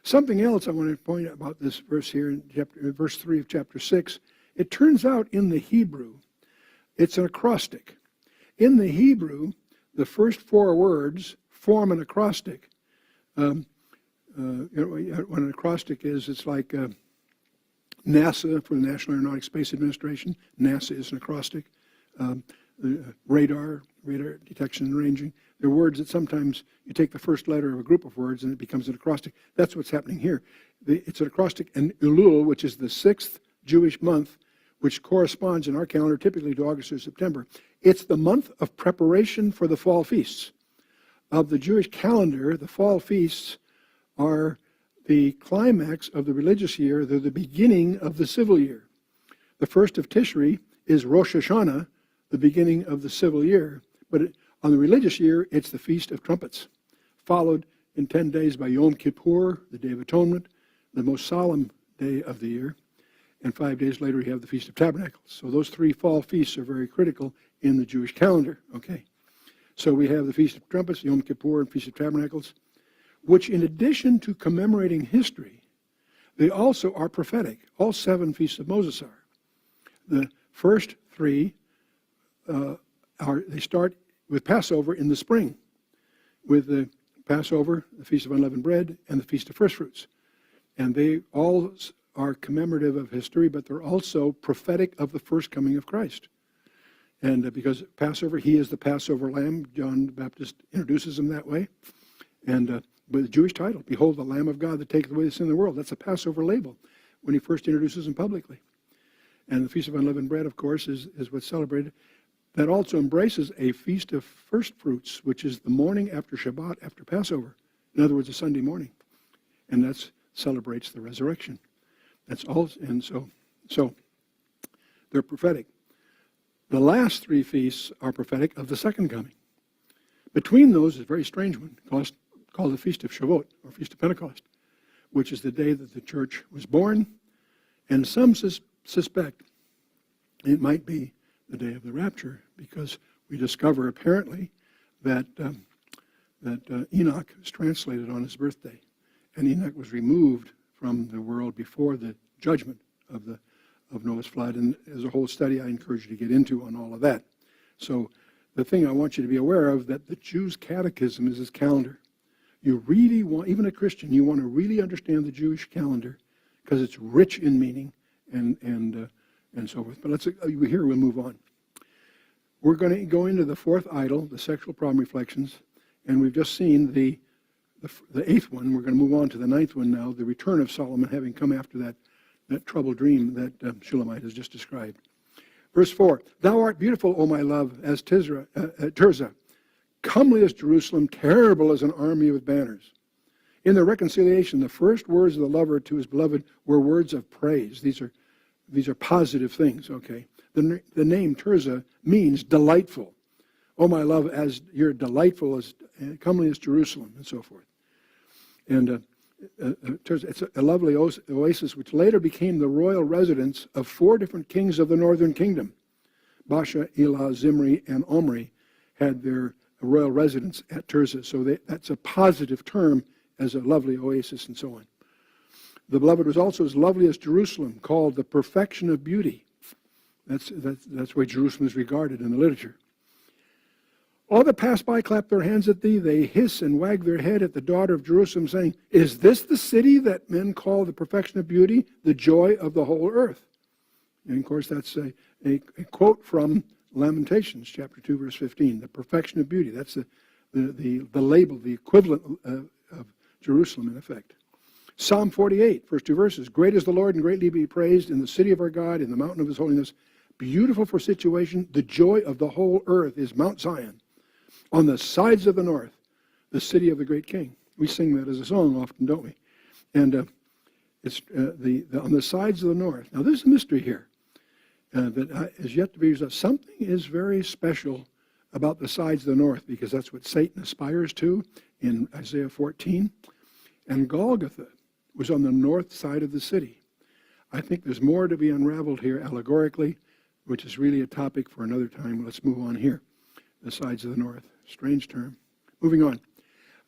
Something else I want to point out about this verse here in verse 3 of chapter 6, it turns out in the Hebrew, it's an acrostic. In the Hebrew, the first 4 words form an acrostic. What an acrostic is, it's like NASA for the National Aeronautics Space Administration. NASA is an acrostic. Radar detection and ranging. They're words that sometimes you take the first letter of a group of words and it becomes an acrostic. That's what's happening here. It's an acrostic, and Elul, which is the 6th Jewish month, which corresponds in our calendar typically to August or September. It's the month of preparation for the fall feasts. Of the Jewish calendar, the fall feasts are the climax of the religious year. They're the beginning of the civil year. The first of Tishri is Rosh Hashanah, the beginning of the civil year. But on the religious year, it's the Feast of Trumpets, followed in 10 days by Yom Kippur, the Day of Atonement, the most solemn day of the year. And 5 days later, you have the Feast of Tabernacles. So those 3 fall feasts are very critical in the Jewish calendar. Okay, so we have the Feast of Trumpets, Yom Kippur, and Feast of Tabernacles, which in addition to commemorating history, they also are prophetic. All 7 feasts of Moses are. The first 3 they start with Passover in the spring, with the Passover, the Feast of Unleavened Bread, and the Feast of First Fruits. And they all are commemorative of history, but they're also prophetic of the first coming of Christ. And because Passover, he is the Passover lamb, John the Baptist introduces him that way. And with the Jewish title, behold the Lamb of God that taketh away the sin of the world. That's a Passover label when he first introduces him publicly. And the Feast of Unleavened Bread, of course, is what's celebrated. That also embraces a Feast of First Fruits, which is the morning after Shabbat, after Passover. In other words, a Sunday morning. And that celebrates the resurrection. That's all, and so they're prophetic. The last 3 feasts are prophetic of the second coming. Between those is a very strange one, called the Feast of Shavuot, or Feast of Pentecost, which is the day that the church was born. And some suspect it might be the day of the rapture, because we discover apparently that Enoch was translated on his birthday, and Enoch was removed from the world before the judgment of Noah's flood. And there's a whole study I encourage you to get into on all of that. So the thing I want you to be aware of, that the Jews' catechism is his calendar. You really want, even a Christian, you want to really understand the Jewish calendar because it's rich in meaning and so forth. But here we'll move on. We're going to go into the 4th idol, the sexual problem reflections, and we've just seen the 8th one. We're going to move on to the 9th one now, the return of Solomon, having come after that troubled dream that Shulamite has just described. Verse 4, thou art beautiful, O my love, as Tirzah, comely as Jerusalem, terrible as an army with banners. In the reconciliation, the first words of the lover to his beloved were words of praise. These are positive things, okay? The name Tirzah means delightful. Oh, my love, as you're delightful, as comely as Jerusalem, and so forth. And it's a lovely oasis which later became the royal residence of 4 different kings of the northern kingdom. Baasha, Elah, Zimri, and Omri had their royal residence at Tirzah. So that's a positive term as a lovely oasis and so on. The beloved was also as lovely as Jerusalem, called the perfection of beauty. That's the way Jerusalem is regarded in the literature. All that pass by clap their hands at thee. They hiss and wag their head at the daughter of Jerusalem, saying, is this the city that men call the perfection of beauty, the joy of the whole earth? And of course, that's a quote from Lamentations, chapter 2, verse 15, the perfection of beauty. That's the label, the equivalent of Jerusalem, in effect. Psalm 48, first 2 verses. Great is the Lord and greatly to be praised in the city of our God, in the mountain of his holiness. Beautiful for situation, the joy of the whole earth is Mount Zion. On the sides of the north, the city of the great king. We sing that as a song often, don't we? And it's on the sides of the north. Now, there's a mystery here that is yet to be resolved. Something is very special about the sides of the north, because that's what Satan aspires to in Isaiah 14. And Golgotha was on the north side of the city. I think there's more to be unraveled here allegorically, which is really a topic for another time. Let's move on here. The sides of the north. Strange term. Moving on.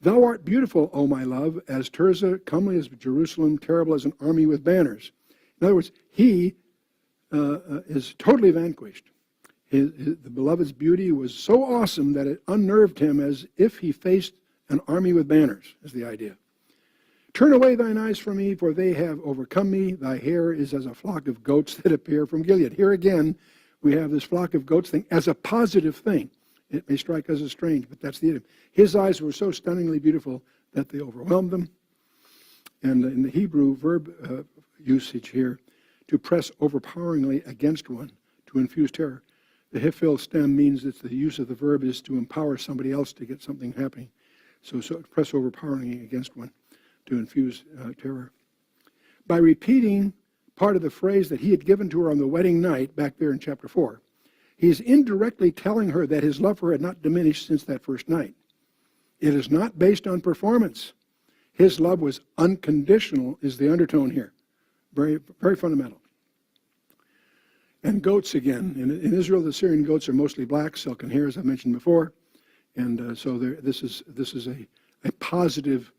Thou art beautiful, O my love, as Tirzah, comely as Jerusalem, terrible as an army with banners. In other words, he is totally vanquished. The beloved's beauty was so awesome that it unnerved him as if he faced an army with banners, is the idea. Turn away thine eyes from me, for they have overcome me. Thy hair is as a flock of goats that appear from Gilead. Here again, we have this flock of goats thing as a positive thing. It may strike us as strange, but that's the idiom. His eyes were so stunningly beautiful that they overwhelmed them. And in the Hebrew verb usage here, to press overpoweringly against one, to infuse terror. The hifil stem means that the use of the verb is to empower somebody else to get something happening. So press overpoweringly against one, to infuse terror. By repeating part of the phrase that he had given to her on the wedding night, back there in chapter 4, he is indirectly telling her that his love for her had not diminished since that first night. It is not based on performance. His love was unconditional, is the undertone here. Very, very fundamental. And goats again. In Israel, the Syrian goats are mostly black, silken hair, as I mentioned before. And so this is a positive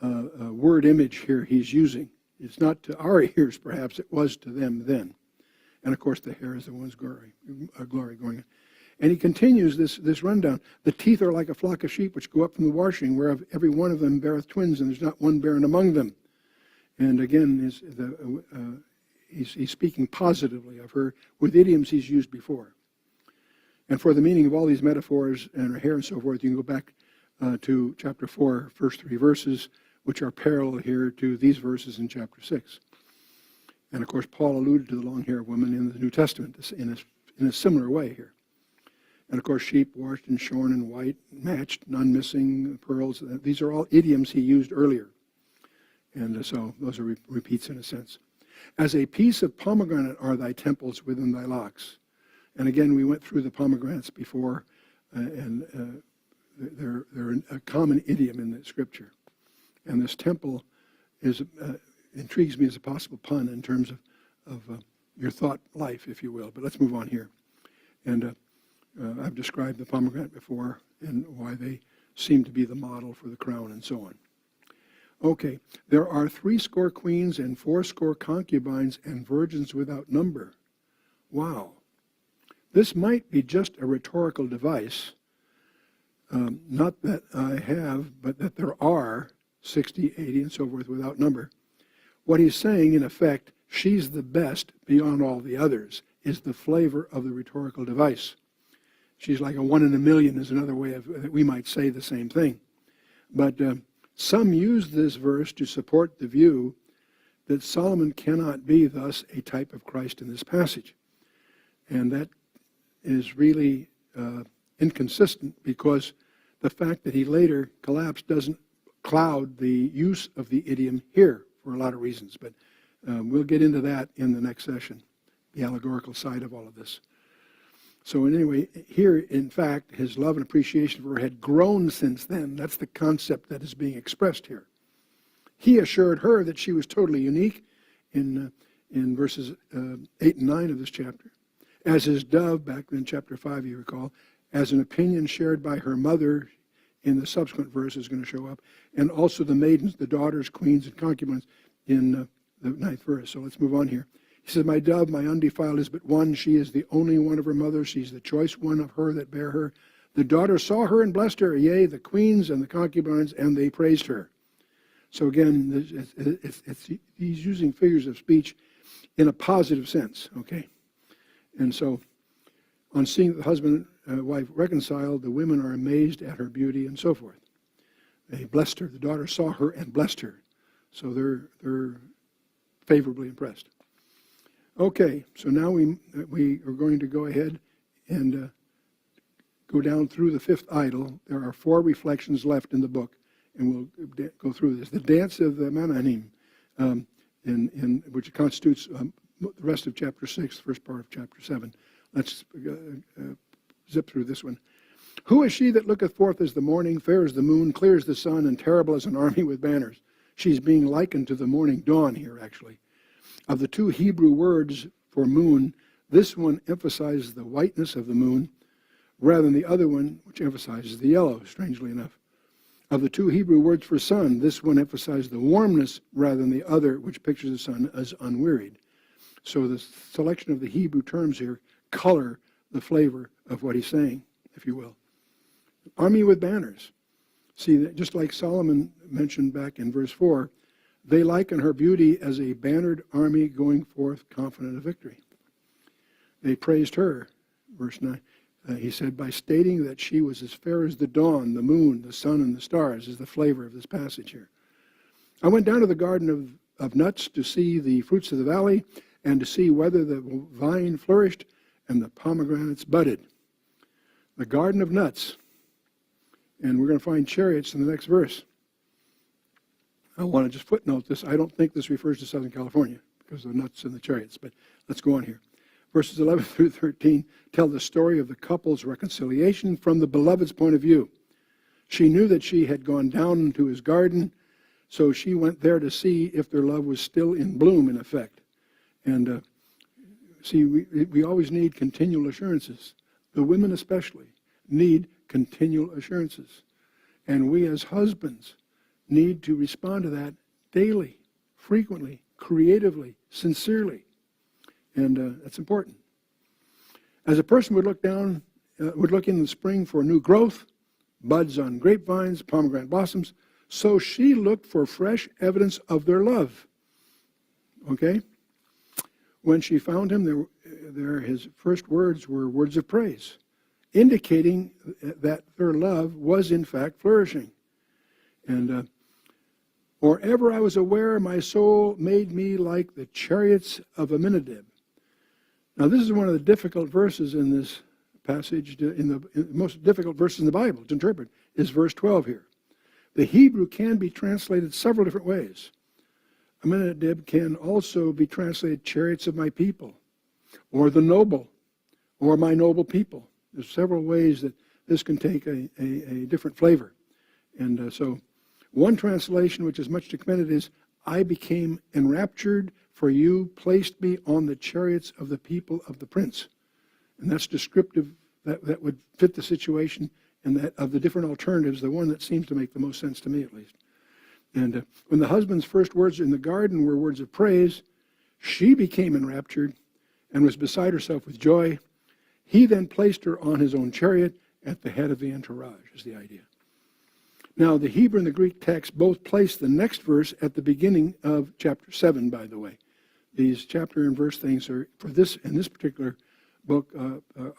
word image here he's using. It's not to our ears, perhaps. It was to them then. And, of course, the hair is the one's glory going on. And he continues this rundown. The teeth are like a flock of sheep which go up from the washing, whereof every one of them beareth twins, and there's not one barren among them. And again, he's speaking positively of her with idioms he's used before. And for the meaning of all these metaphors and her hair and so forth, you can go back to chapter 4, first 3 verses, which are parallel here to these verses in chapter 6. And, of course, Paul alluded to the long hair of women in the New Testament in a similar way here. And, of course, sheep washed and shorn and white, matched, none missing, pearls. These are all idioms he used earlier. And so those are repeats in a sense. As a piece of pomegranate are thy temples within thy locks. And again, we went through the pomegranates before, and they're a common idiom in the scripture. And this temple intrigues me as a possible pun in terms of your thought life, if you will. But let's move on here. And I've described the pomegranate before and why they seem to be the model for the crown and so on. Okay, there are 80 queens and 80 concubines and virgins without number. Wow. This might be just a rhetorical device, not that I have, but that there are 60, 80, and so forth without number. What he's saying, in effect, she's the best beyond all the others, is the flavor of the rhetorical device. She's like a 1 in a million is another way that we might say the same thing. But some use this verse to support the view that Solomon cannot be thus a type of Christ in this passage. And that is really inconsistent, because the fact that he later collapsed doesn't cloud the use of the idiom here for a lot of reasons. But we'll get into that in the next session, the allegorical side of all of this. So anyway, here, in fact, his love and appreciation for her had grown since then. That's the concept that is being expressed here. He assured her that she was totally unique in verses 8 and 9 of this chapter. As his dove, back in chapter 5, you recall, as an opinion shared by her mother in the subsequent verse is going to show up, and also the maidens, the daughters, queens, and concubines in the 9th verse. So let's move on here. He says, my dove, my undefiled, is but one. She is the only one of her mother. She's the choice one of her that bare her. The daughters saw her and blessed her, yea, the queens and the concubines, and they praised her. So again, he's using figures of speech in a positive sense, okay? And so on seeing the husband and wife reconciled, the women are amazed at her beauty and so forth. They blessed her. The daughters saw her and blessed her. So they're favorably impressed. Okay, so now we are going to go ahead and go down through the 5th idol. There are 4 reflections left in the book, and we'll go through this. The dance of the Mananim, which constitutes the rest of chapter 6, the first part of chapter 7. Let's zip through this one. Who is she that looketh forth as the morning, fair as the moon, clear as the sun, and terrible as an army with banners? She's being likened to the morning dawn here, actually. Of the two Hebrew words for moon, this one emphasizes the whiteness of the moon rather than the other one, which emphasizes the yellow, strangely enough. Of the two Hebrew words for sun, this one emphasizes the warmness rather than the other, which pictures the sun as unwearied. So the selection of the Hebrew terms here color the flavor of what he's saying, if you will. Army with banners. See, just like Solomon mentioned back in verse 4, they liken her beauty as a bannered army going forth confident of victory. They praised her, verse 9. He said, by stating that she was as fair as the dawn, the moon, the sun, and the stars, is the flavor of this passage here. I went down to the garden of nuts to see the fruits of the valley and to see whether the vine flourished and the pomegranates budded. The garden of nuts. And we're going to find chariots in the next verse. I want to just footnote this. I don't think this refers to Southern California because of the nuts and the chariots, but let's go on here. Verses 11 through 13 tell the story of the couple's reconciliation from the beloved's point of view. She knew that she had gone down into his garden, so she went there to see if their love was still in bloom, in effect. And see, we always need continual assurances. The women especially need continual assurances. And we as husbands need to respond to that daily, frequently, creatively, sincerely. And that's important. As a person would look in the spring for new growth, buds on grapevines, pomegranate blossoms, so she looked for fresh evidence of their love. Okay? When she found him, his first words were words of praise, indicating that their love was in fact flourishing. And or ever I was aware, my soul made me like the chariots of Aminadab. Now, this is one of the difficult verses in this passage, the most difficult verses in the Bible to interpret, is verse 12 here. The Hebrew can be translated several different ways. Aminadab can also be translated chariots of my people, or the noble, or my noble people. There's several ways that this can take a different flavor. And so one translation, which is much commended, is, I became enraptured, for you placed me on the chariots of the people of the prince. And that's descriptive, that would fit the situation, and that of the different alternatives, the one that seems to make the most sense to me at least. And when the husband's first words in the garden were words of praise, she became enraptured and was beside herself with joy. He then placed her on his own chariot at the head of the entourage, is the idea. Now, the Hebrew and the Greek text both place the next verse at the beginning of chapter 7, by the way. These chapter and verse things are, for this, in this particular book,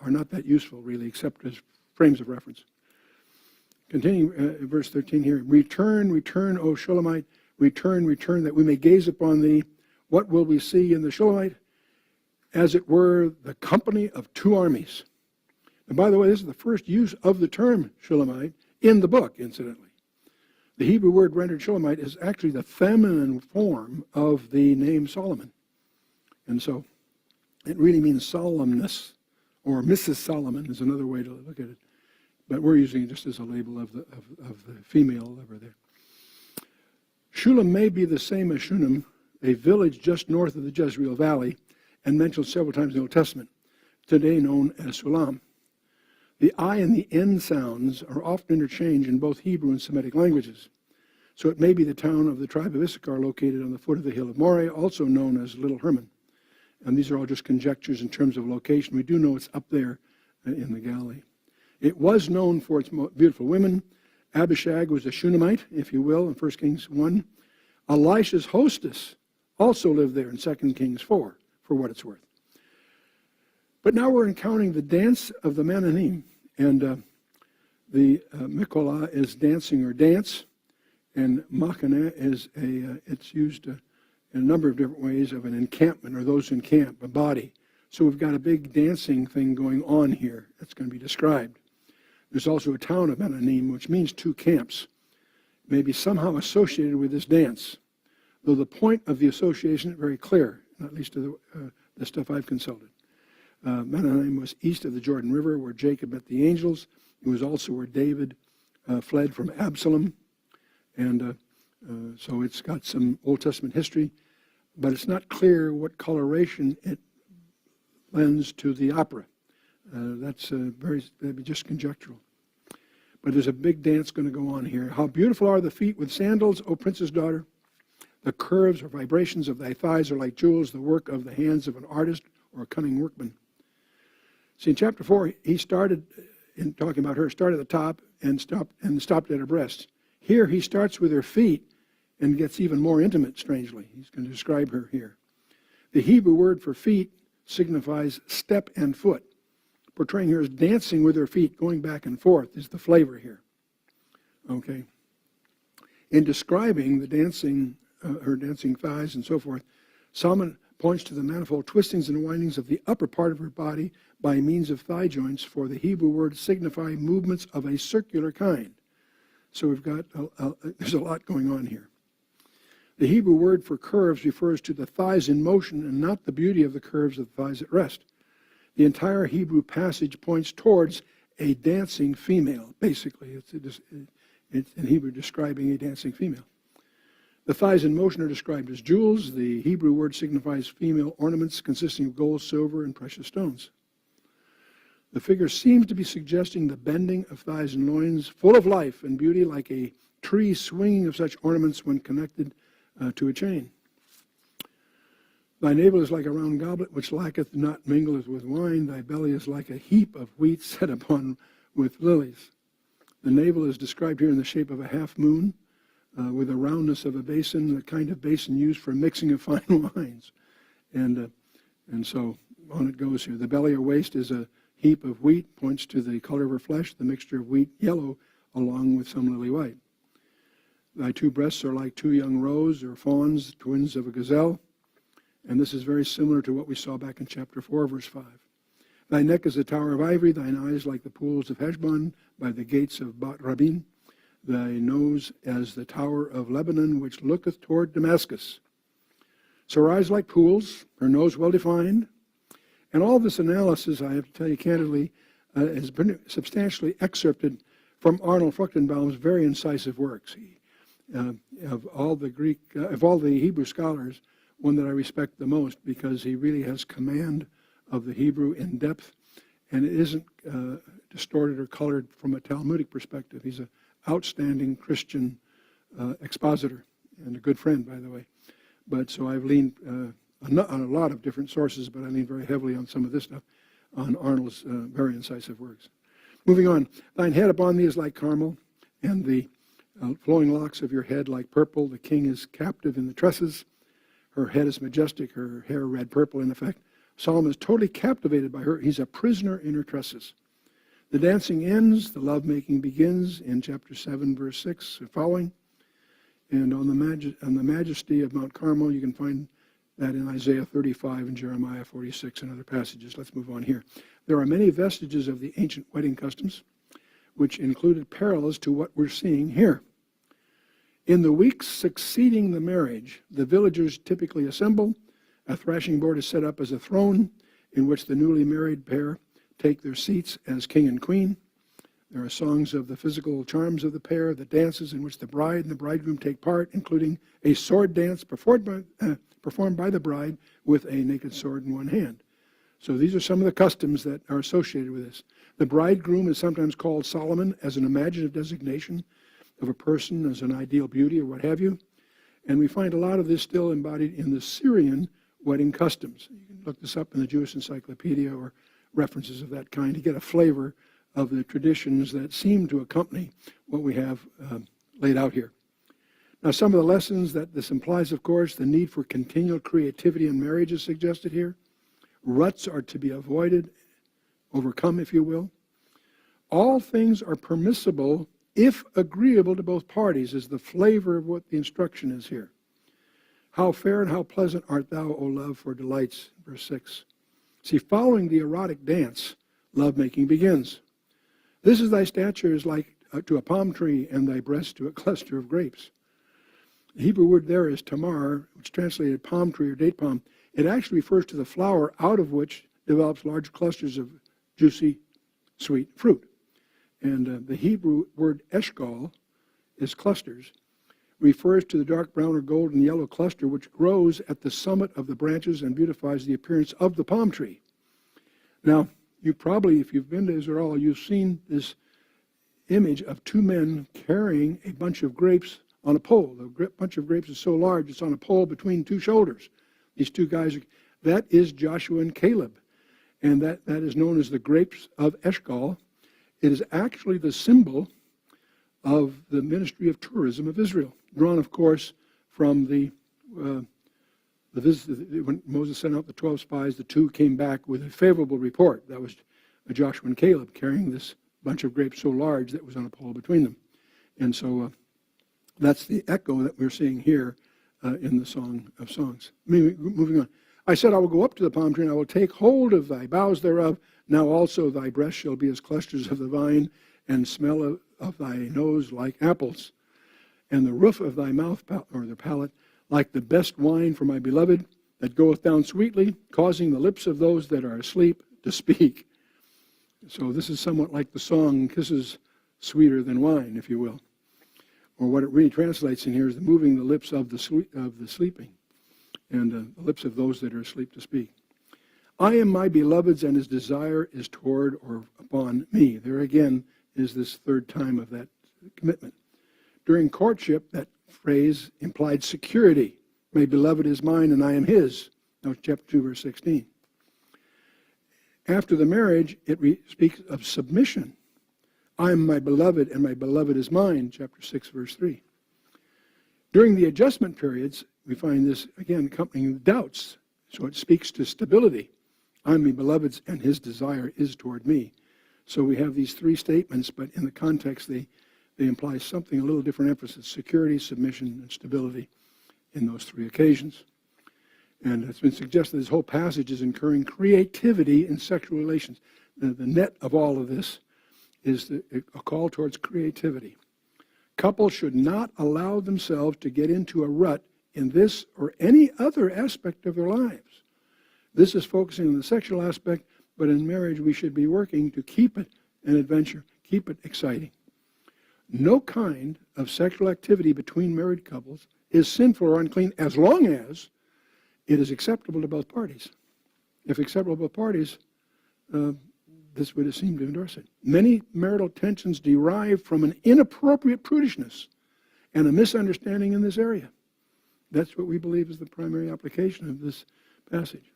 are not that useful, really, except as frames of reference. Continuing verse 13 here, return, return, O Shulamite, return, return, that we may gaze upon thee. What will we see in the Shulamite? As it were, the company of two armies. And by the way, this is the first use of the term Shulamite in the book, incidentally. The Hebrew word rendered Shulamite is actually the feminine form of the name Solomon. And so it really means solemnness, or Mrs. Solomon is another way to look at it. But we're using it just as a label of the female over there. Shulam may be the same as Shunem, a village just north of the Jezreel Valley, and mentioned several times in the Old Testament, today known as Sulam. The I and the N sounds are often interchanged in both Hebrew and Semitic languages. So it may be the town of the tribe of Issachar located on the foot of the hill of Moreh, also known as Little Hermon. And these are all just conjectures in terms of location. We do know it's up there in the Galilee. It was known for its beautiful women. Abishag was a Shunammite, if you will, in 1 Kings 1. Elisha's hostess also lived there in 2 Kings 4, for what it's worth. But now we're encountering the dance of the Mananim, and the Mikolah is dancing or dance, and Machane is it's used in a number of different ways of an encampment, or those who encamp, a body. So we've got a big dancing thing going on here that's going to be described. There's also a town of Mananim, which means two camps, maybe somehow associated with this dance, though the point of the association is very clear, at least to the stuff I've consulted. Mananim was east of the Jordan River, where Jacob met the angels. It was also where David fled from Absalom. And so it's got some Old Testament history. but it's not clear what coloration it lends to the opera. That's maybe just conjectural. But there's a big dance going to go on here. How beautiful are the feet with sandals, O princess daughter. The curves or vibrations of thy thighs are like jewels, the work of the hands of an artist or a cunning workman. See, in chapter 4, he started, in talking about her, started at the top and stopped at her breasts. Here he starts with her feet and gets even more intimate, strangely. He's going to describe her here. The Hebrew word for feet signifies step and foot. Portraying her as dancing with her feet, going back and forth, is the flavor here. Okay. In describing the dancing, her dancing thighs and so forth, Solomon points to the manifold twistings and windings of the upper part of her body by means of thigh joints, for the Hebrew words signify movements of a circular kind. So we've got, there's a lot going on here. The Hebrew word for curves refers to the thighs in motion and not the beauty of the curves of the thighs at rest. The entire Hebrew passage points towards a dancing female, basically. It's in Hebrew describing a dancing female. The thighs in motion are described as jewels. The Hebrew word signifies female ornaments consisting of gold, silver, and precious stones. The figure seems to be suggesting the bending of thighs and loins, full of life and beauty, like a tree swinging of such ornaments when connected to a chain. Thy navel is like a round goblet which lacketh not mingleth with wine. Thy belly is like a heap of wheat set upon with lilies. The navel is described here in the shape of a half moon, with the roundness of a basin, the kind of basin used for mixing of fine wines. And so on it goes here. The belly or waist is a heap of wheat, points to the color of her flesh, the mixture of wheat yellow along with some lily white. Thy two breasts are like two young roes or fawns, twins of a gazelle. And this is very similar to what we saw back in chapter 4, verse 5. Thy neck is a tower of ivory, thine eyes like the pools of Heshbon by the gates of Bat Rabin. Thy nose as the tower of Lebanon, which looketh toward Damascus. So her eyes like pools, her nose well defined. And all this analysis, I have to tell you candidly, has been substantially excerpted from Arnold Fruchtenbaum's very incisive works. Of all the Hebrew scholars, one that I respect the most because he really has command of the Hebrew in depth, and it isn't distorted or colored from a Talmudic perspective. He's an outstanding Christian expositor and a good friend, by the way. But so I've leaned on a lot of different sources, but I lean very heavily on some of this stuff, on Arnold's very incisive works. Moving on, thine head upon thee is like Carmel, and the flowing locks of your head like purple. The king is captive in the tresses. Her head is majestic, her hair red purple in effect. Solomon is totally captivated by her. He's a prisoner in her tresses. The dancing ends, the lovemaking begins in chapter 7, verse 6 and following. And on the majesty of Mount Carmel, you can find that in Isaiah 35 and Jeremiah 46 and other passages. Let's move on here. There are many vestiges of the ancient wedding customs, which included parallels to what we're seeing here. In the weeks succeeding the marriage, the villagers typically assemble. A thrashing board is set up as a throne in which the newly married pair take their seats as king and queen. There are songs of the physical charms of the pair, the dances in which the bride and the bridegroom take part, including a sword dance performed by the bride with a naked sword in one hand. So these are some of the customs that are associated with this. The bridegroom is sometimes called Solomon as an imaginative designation of a person as an ideal beauty or what have you. And we find a lot of this still embodied in the Syrian wedding customs. You can look this up in the Jewish Encyclopedia or references of that kind to get a flavor of the traditions that seem to accompany what we have laid out here. Now, some of the lessons that this implies, of course, the need for continual creativity in marriage is suggested here. Ruts are to be avoided, overcome, if you will. All things are permissible if agreeable to both parties, is the flavor of what the instruction is here. How fair and how pleasant art thou, O love, for delights, verse 6. See, following the erotic dance, lovemaking begins. This is thy stature is like to a palm tree, and thy breast to a cluster of grapes. The Hebrew word there is tamar, which translated palm tree or date palm. It actually refers to the flower out of which develops large clusters of juicy, sweet fruit. And the Hebrew word eshkol is clusters, refers to the dark brown or golden yellow cluster which grows at the summit of the branches and beautifies the appearance of the palm tree. Now, you probably, if you've been to Israel, you've seen this image of two men carrying a bunch of grapes on a pole. The bunch of grapes is so large, it's on a pole between two shoulders. These two guys, that is Joshua and Caleb. And that is known as the grapes of Eshcol. It is actually the symbol of the ministry of tourism of Israel, drawn, of course, from when Moses sent out the 12 spies, the two came back with a favorable report. That was Joshua and Caleb carrying this bunch of grapes so large that was on a pole between them. And so that's the echo that we're seeing here in the Song of Songs. Moving on. I said, I will go up to the palm tree, and I will take hold of thy boughs thereof. Now also thy breasts shall be as clusters of the vine, and smell of thy nose like apples. And the roof of thy mouth, or the palate, like the best wine for my beloved, that goeth down sweetly, causing the lips of those that are asleep to speak. So this is somewhat like the song, kisses sweeter than wine, if you will. Or what it really translates in here is moving the lips of the sleeping, and the lips of those that are asleep to speak. I am my beloved's, and his desire is toward or upon me. There again is this third time of that commitment. During courtship, that phrase implied security. My beloved is mine, and I am his. That was chapter 2, verse 16. After the marriage, it speaks of submission. I am my beloved, and my beloved is mine, chapter 6, verse 3. During the adjustment periods, we find this, again, accompanying doubts. So it speaks to stability. I am my beloved's, and his desire is toward me. So we have these three statements, but in the context, they imply something, a little different emphasis: security, submission, and stability in those three occasions. And it's been suggested this whole passage is incurring creativity in sexual relations. The net of all of this is a call towards creativity. Couples should not allow themselves to get into a rut in this or any other aspect of their lives. This is focusing on the sexual aspect, but in marriage we should be working to keep it an adventure, keep it exciting. No kind of sexual activity between married couples is sinful or unclean as long as it is acceptable to both parties. If acceptable to both parties, this would seem to endorse it. Many marital tensions derive from an inappropriate prudishness and a misunderstanding in this area. That's what we believe is the primary application of this passage.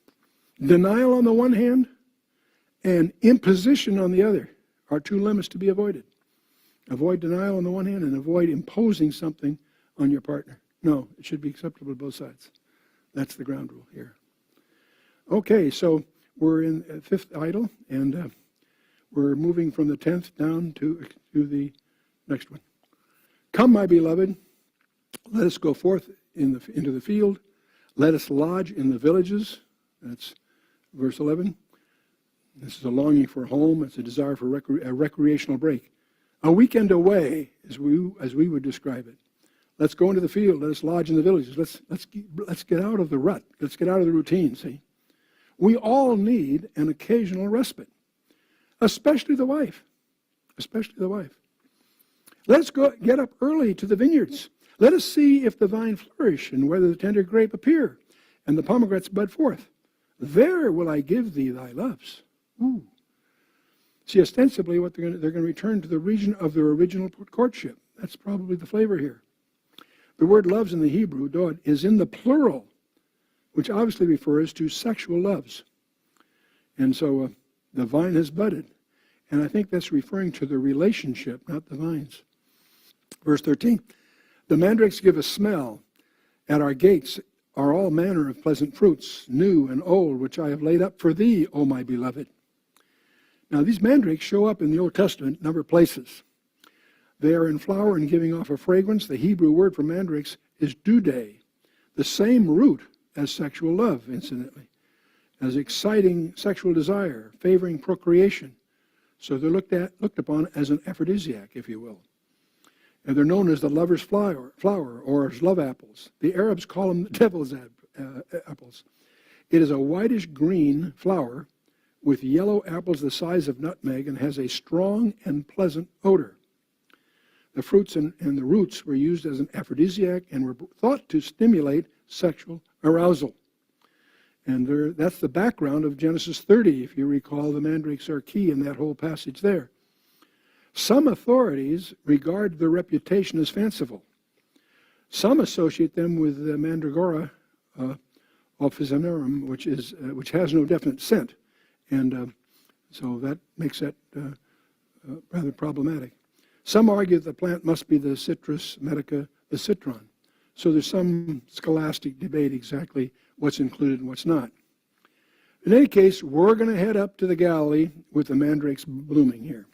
Denial on the one hand and imposition on the other are two limits to be avoided. Avoid denial on the one hand and avoid imposing something on your partner. No, it should be acceptable to both sides. That's the ground rule here. Okay, so we're in fifth idol, and we're moving from the 10th down to the next one. Come, my beloved, let us go forth into the field. Let us lodge in the villages. That's verse 11. This is a longing for a home. It's a desire for a recreational break. A weekend away, as we would describe it. Let's go into the field. Let us lodge in the villages. Let's get out of the rut. Let's get out of the routine, see? We all need an occasional respite, especially the wife. Especially the wife. Let's get up early to the vineyards. Let us see if the vine flourish and whether the tender grape appear and the pomegranates bud forth. There will I give thee thy loves. Ooh. See, ostensibly, what they're going to return to the region of their original courtship. That's probably the flavor here. The word loves in the Hebrew, dod, is in the plural, which obviously refers to sexual loves. And so the vine has budded. And I think that's referring to the relationship, not the vines. Verse 13, the mandrakes give a smell. At our gates are all manner of pleasant fruits, new and old, which I have laid up for thee, O my beloved. Now, these mandrakes show up in the Old Testament in a number of places. They are in flower and giving off a fragrance. The Hebrew word for mandrakes is dudae, the same root as sexual love, incidentally, as exciting sexual desire, favoring procreation. So they're looked upon as an aphrodisiac, if you will. And they're known as the lover's flower, or as love apples. The Arabs call them the devil's apples. It is a whitish green flower with yellow apples the size of nutmeg and has a strong and pleasant odor. The fruits and the roots were used as an aphrodisiac and were thought to stimulate sexual arousal. And that's the background of Genesis 30, if you recall. The mandrakes are key in that whole passage there. Some authorities regard their reputation as fanciful. Some associate them with the Mandragora officinarum, which has no definite scent, and so that makes that rather problematic. Some argue that the plant must be the Citrus medica, the citron. So there's some scholastic debate exactly what's included and what's not. In any case, we're going to head up to the Galilee with the mandrakes blooming here.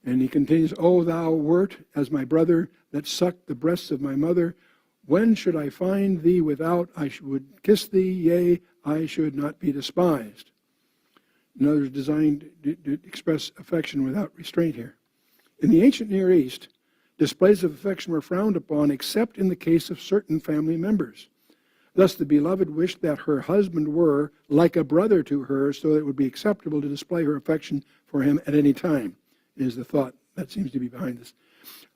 And he continues, O thou wert as my brother that sucked the breasts of my mother, when should I find thee without? I would kiss thee, yea, I should not be despised. Another designed to express affection without restraint here. In the ancient Near East, displays of affection were frowned upon except in the case of certain family members. Thus the beloved wished that her husband were like a brother to her, so that it would be acceptable to display her affection for him at any time, is the thought that seems to be behind this.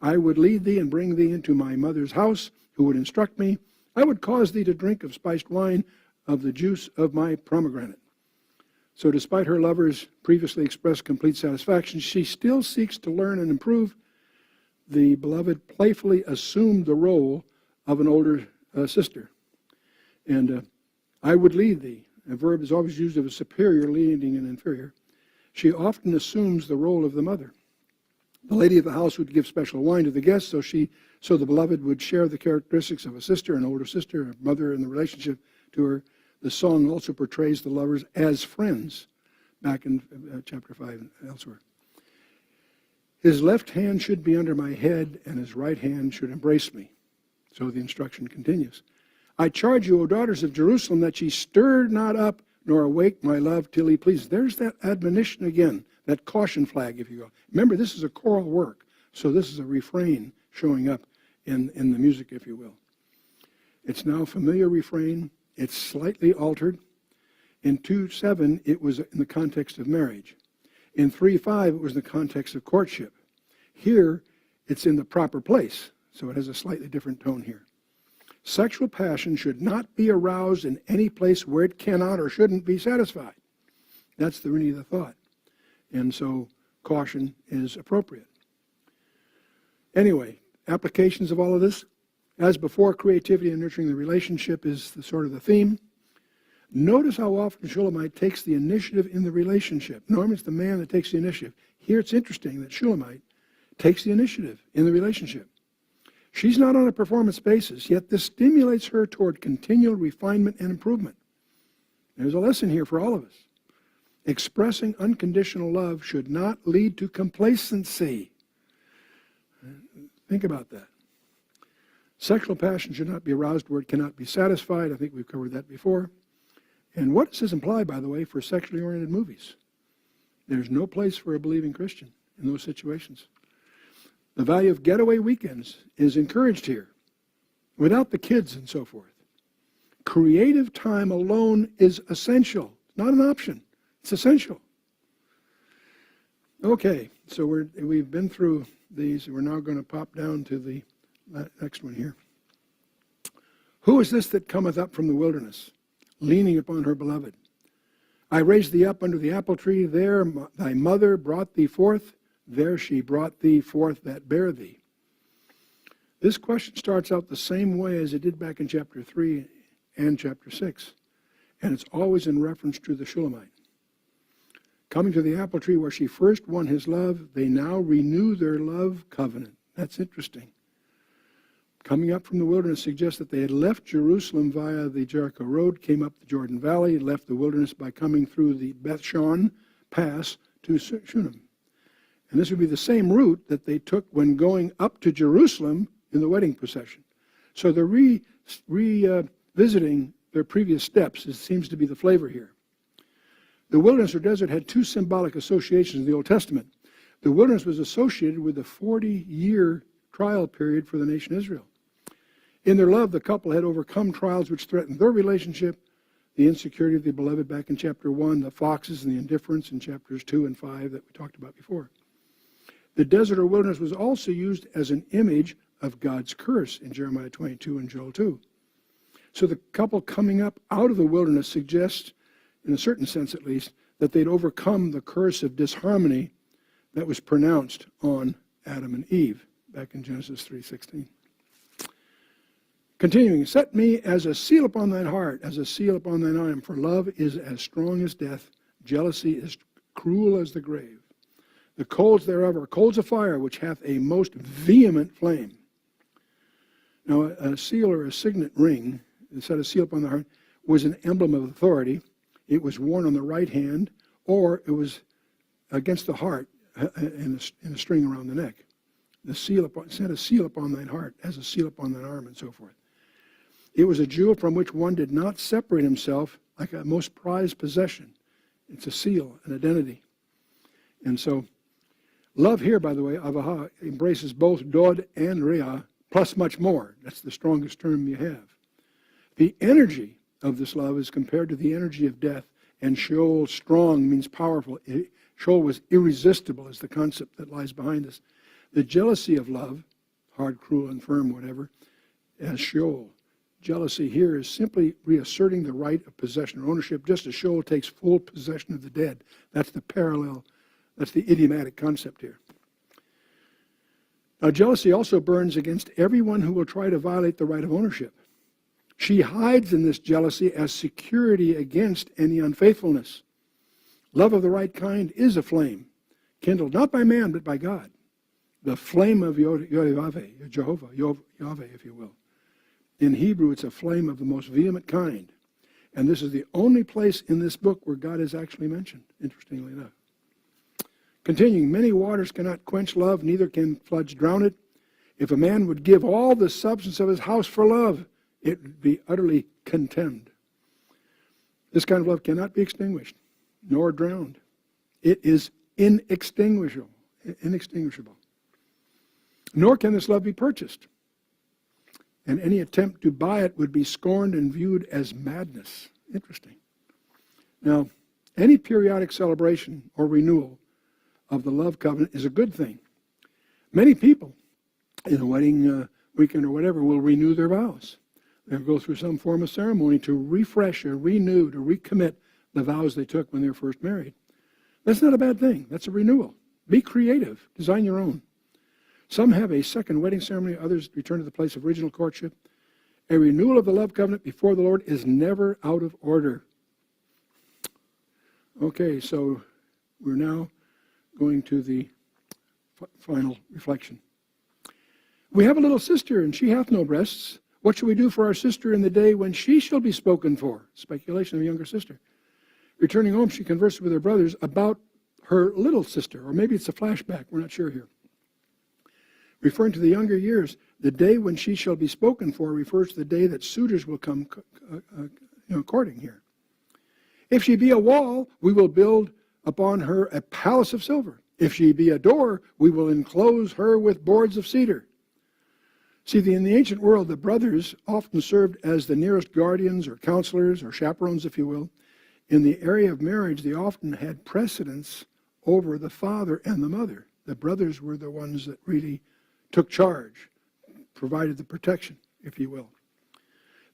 I would lead thee and bring thee into my mother's house, who would instruct me. I would cause thee to drink of spiced wine, of the juice of my pomegranate. So despite her lover's previously expressed complete satisfaction, she still seeks to learn and improve. The beloved playfully assumed the role of an older sister. And I would lead thee. A verb is always used of a superior leading an inferior. She often assumes the role of the mother. The lady of the house would give special wine to the guests, so the beloved would share the characteristics of a sister, an older sister, a mother, and the relationship to her. The song also portrays the lovers as friends, back in chapter 5 and elsewhere. His left hand should be under my head, and his right hand should embrace me. So the instruction continues. I charge you, O daughters of Jerusalem, that ye stir not up nor awake my love till he pleases. There's that admonition again, that caution flag, if you will. Remember, this is a choral work, so this is a refrain showing up in the music, if you will. It's now a familiar refrain. It's slightly altered. In 2:7, it was in the context of marriage. In 3:5, it was in the context of courtship. Here, it's in the proper place, so it has a slightly different tone here. Sexual passion should not be aroused in any place where it cannot or shouldn't be satisfied. That's really the thought. And so caution is appropriate. Anyway, applications of all of this. As before, creativity and nurturing the relationship is the sort of the theme. Notice how often Shulamite takes the initiative in the relationship. Normally it's the man that takes the initiative. Here it's interesting that Shulamite takes the initiative in the relationship. She's not on a performance basis, yet this stimulates her toward continual refinement and improvement. There's a lesson here for all of us. Expressing unconditional love should not lead to complacency. Think about that. Sexual passion should not be aroused where it cannot be satisfied. I think we've covered that before. And what does this imply, by the way, for sexually oriented movies? There's no place for a believing Christian in those situations. The value of getaway weekends is encouraged here, without the kids and so forth. Creative time alone is essential, not an option. It's essential. Okay, so we've been through these. We're now going to pop down to the next one here. Who is this that cometh up from the wilderness, leaning upon her beloved? I raised thee up under the apple tree. There thy mother brought thee forth. There she brought thee forth that bare thee. This question starts out the same way as it did back in chapter 3 and chapter 6. And it's always in reference to the Shulamite. Coming to the apple tree where she first won his love, they now renew their love covenant. That's interesting. Coming up from the wilderness suggests that they had left Jerusalem via the Jericho road, came up the Jordan Valley, and left the wilderness by coming through the Beth-Shan pass to Shunem. And this would be the same route that they took when going up to Jerusalem in the wedding procession. So they're revisiting their previous steps. It seems to be the flavor here. The wilderness or desert had two symbolic associations in the Old Testament. The wilderness was associated with the 40-year trial period for the nation Israel. In their love, the couple had overcome trials which threatened their relationship, the insecurity of the beloved back in chapter 1, the foxes and the indifference in chapters 2 and 5 that we talked about before. The desert or wilderness was also used as an image of God's curse in Jeremiah 22 and Joel 2. So the couple coming up out of the wilderness suggests, in a certain sense at least, that they'd overcome the curse of disharmony that was pronounced on Adam and Eve back in Genesis 3:16. Continuing, set me as a seal upon thine heart, as a seal upon thine arm, for love is as strong as death, jealousy is cruel as the grave. The coals thereof are coals of fire, which hath a most vehement flame. Now, a seal or a signet ring, set a seal upon the heart, was an emblem of authority. It was worn on the right hand, or it was against the heart in a string around the neck. The seal upon, set a seal upon thine heart, as a seal upon thine arm, and so forth. It was a jewel from which one did not separate himself like a most prized possession. It's a seal, an identity. And so, love here, by the way, avah, embraces both dod and rea, plus much more. That's the strongest term you have. The energy of this love is compared to the energy of death, and Sheol, strong, means powerful. Sheol was irresistible, is the concept that lies behind this. The jealousy of love, hard, cruel, and firm, whatever, as Sheol. Jealousy here is simply reasserting the right of possession or ownership, just as Sheol takes full possession of the dead. That's the parallel, that's the idiomatic concept here. Now, jealousy also burns against everyone who will try to violate the right of ownership. She hides in this jealousy as security against any unfaithfulness. Love of the right kind is a flame, kindled not by man, but by God. The flame of Yod-Yahweh, Jehovah, Yahweh, if you will. In Hebrew, it's a flame of the most vehement kind. And this is the only place in this book where God is actually mentioned, interestingly enough. Continuing, many waters cannot quench love, neither can floods drown it. If a man would give all the substance of his house for love, it would be utterly contemned. This kind of love cannot be extinguished, nor drowned. It is inextinguishable. Nor can this love be purchased. And any attempt to buy it would be scorned and viewed as madness. Interesting. Now, any periodic celebration or renewal of the love covenant is a good thing. Many people in a wedding weekend or whatever will renew their vows. They'll go through some form of ceremony to refresh or renew, to recommit the vows they took when they were first married. That's not a bad thing. That's a renewal. Be creative. Design your own. Some have a second wedding ceremony. Others return to the place of original courtship. A renewal of the love covenant before the Lord is never out of order. Okay, so we're now going to the final reflection. We have a little sister, and she hath no breasts. What shall we do for our sister in the day when she shall be spoken for? Speculation of a younger sister. Returning home, she converses with her brothers about her little sister, or maybe it's a flashback. We're not sure here. Referring to the younger years, the day when she shall be spoken for refers to the day that suitors will come courting here. If she be a wall, we will build upon her a palace of silver. If she be a door, we will enclose her with boards of cedar. See, in the ancient world, the brothers often served as the nearest guardians or counselors or chaperones, if you will. In the area of marriage, they often had precedence over the father and the mother. The brothers were the ones that really took charge, provided the protection, if you will.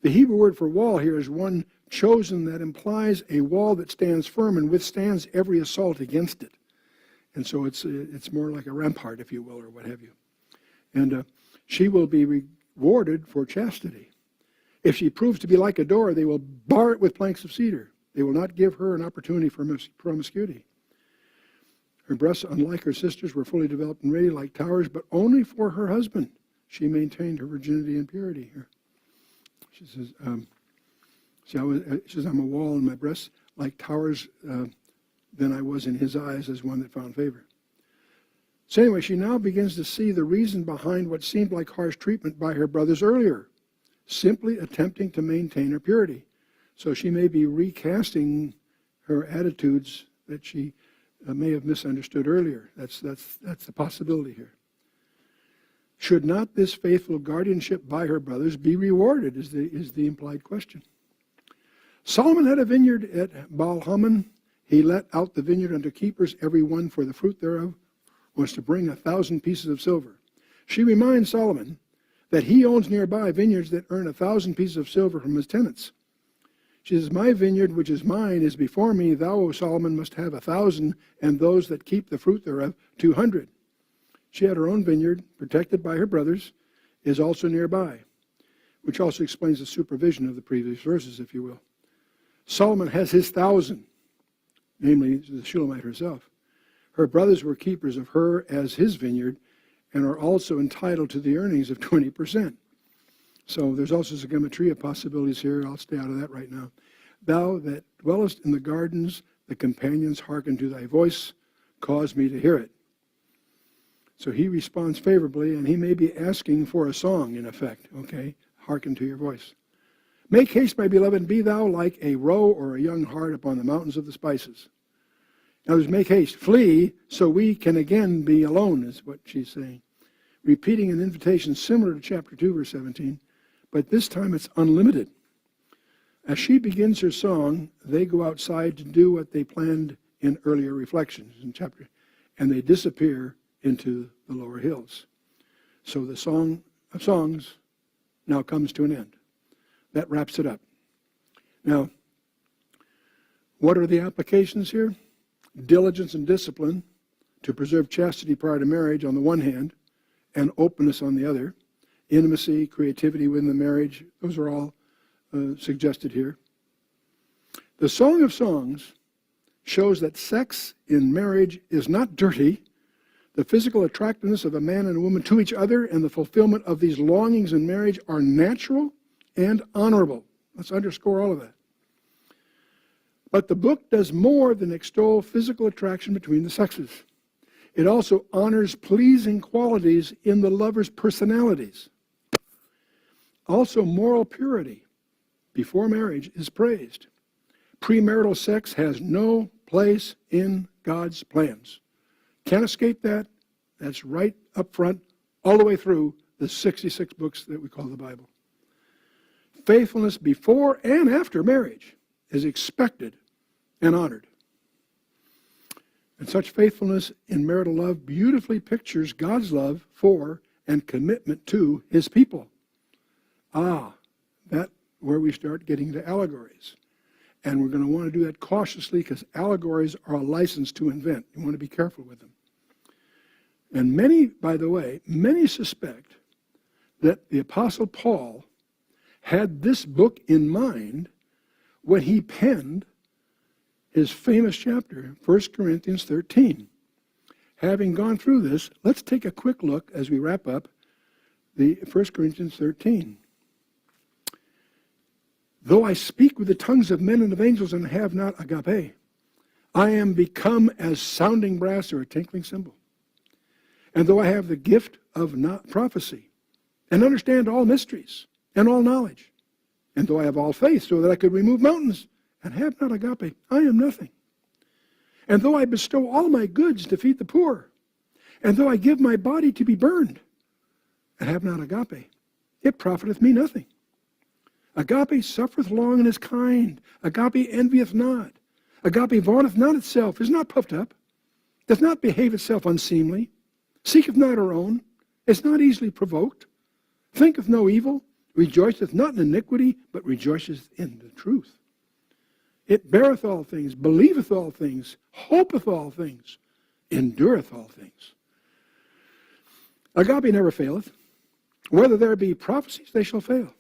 The Hebrew word for wall here is one chosen that implies a wall that stands firm and withstands every assault against it. And so it's more like a rampart, if you will, or what have you. And she will be rewarded for chastity. If she proves to be like a door, they will bar it with planks of cedar. They will not give her an opportunity for promiscuity. Her breasts, unlike her sisters, were fully developed and ready like towers, but only for her husband. She maintained her virginity and purity here. She says, I'm a wall in my breasts, like towers than I was in his eyes as one that found favor. So anyway, she now begins to see the reason behind what seemed like harsh treatment by her brothers earlier, simply attempting to maintain her purity. So she may be recasting her attitudes that she may have misunderstood earlier. That's the possibility here. Should not this faithful guardianship by her brothers be rewarded, is the implied question. Solomon had a vineyard at Baal-Hamon. He let out the vineyard unto keepers, every one for the fruit thereof. was to bring 1,000 pieces of silver. She reminds Solomon that he owns nearby vineyards that earn 1,000 pieces of silver from his tenants. She says, my vineyard, which is mine, is before me. Thou, O Solomon, must have 1,000, and those that keep the fruit thereof 200. She had her own vineyard, protected by her brothers, is also nearby, which also explains the supervision of the previous verses, if you will. Solomon has his 1,000, namely the Shulamite herself. Her brothers were keepers of her as his vineyard and are also entitled to the earnings of 20%. So there's also some gematria possibilities here. I'll stay out of that right now. Thou that dwellest in the gardens, the companions hearken to thy voice, cause me to hear it. So he responds favorably, and he may be asking for a song, in effect, okay? Hearken to your voice. Make haste, my beloved, and be thou like a roe or a young hart upon the mountains of the spices. In other words, make haste, flee, so we can again be alone, is what she's saying. Repeating an invitation similar to chapter 2, verse 17, but this time it's unlimited. As she begins her song, they go outside to do what they planned in earlier reflections in chapter, and they disappear into the lower hills. So the Song of Songs now comes to an end. That wraps it up. Now, what are the applications here? Diligence and discipline to preserve chastity prior to marriage on the one hand, and openness on the other. Intimacy, creativity within the marriage, those are all suggested here. The Song of Songs shows that sex in marriage is not dirty. The physical attractiveness of a man and a woman to each other and the fulfillment of these longings in marriage are natural and honorable. Let's underscore all of that. But the book does more than extol physical attraction between the sexes. It also honors pleasing qualities in the lovers' personalities. Also, moral purity before marriage is praised. Premarital sex has no place in God's plans. Can't escape that. That's right up front, all the way through the 66 books that we call the Bible. Faithfulness before and after marriage is expected and honored. And such faithfulness in marital love beautifully pictures God's love for and commitment to his people. That's where we start getting into allegories. And we're going to want to do that cautiously because allegories are a license to invent. You want to be careful with them. And many, by the way, many suspect that the Apostle Paul had this book in mind when he penned his famous chapter, 1 Corinthians 13. Having gone through this, let's take a quick look as we wrap up the 1 Corinthians 13. Though I speak with the tongues of men and of angels and have not agape, I am become as sounding brass or a tinkling cymbal. And though I have the gift of prophecy and understand all mysteries and all knowledge, and though I have all faith so that I could remove mountains and have not agape, I am nothing. And though I bestow all my goods to feed the poor, and though I give my body to be burned and have not agape, it profiteth me nothing. Agape suffereth long and is kind. Agape envieth not. Agape vaunteth not itself, is not puffed up, doth not behave itself unseemly, seeketh not her own, is not easily provoked, thinketh no evil, rejoiceth not in iniquity, but rejoiceth in the truth. It beareth all things, believeth all things, hopeth all things, endureth all things. Agape never faileth. Whether there be prophecies, they shall fail.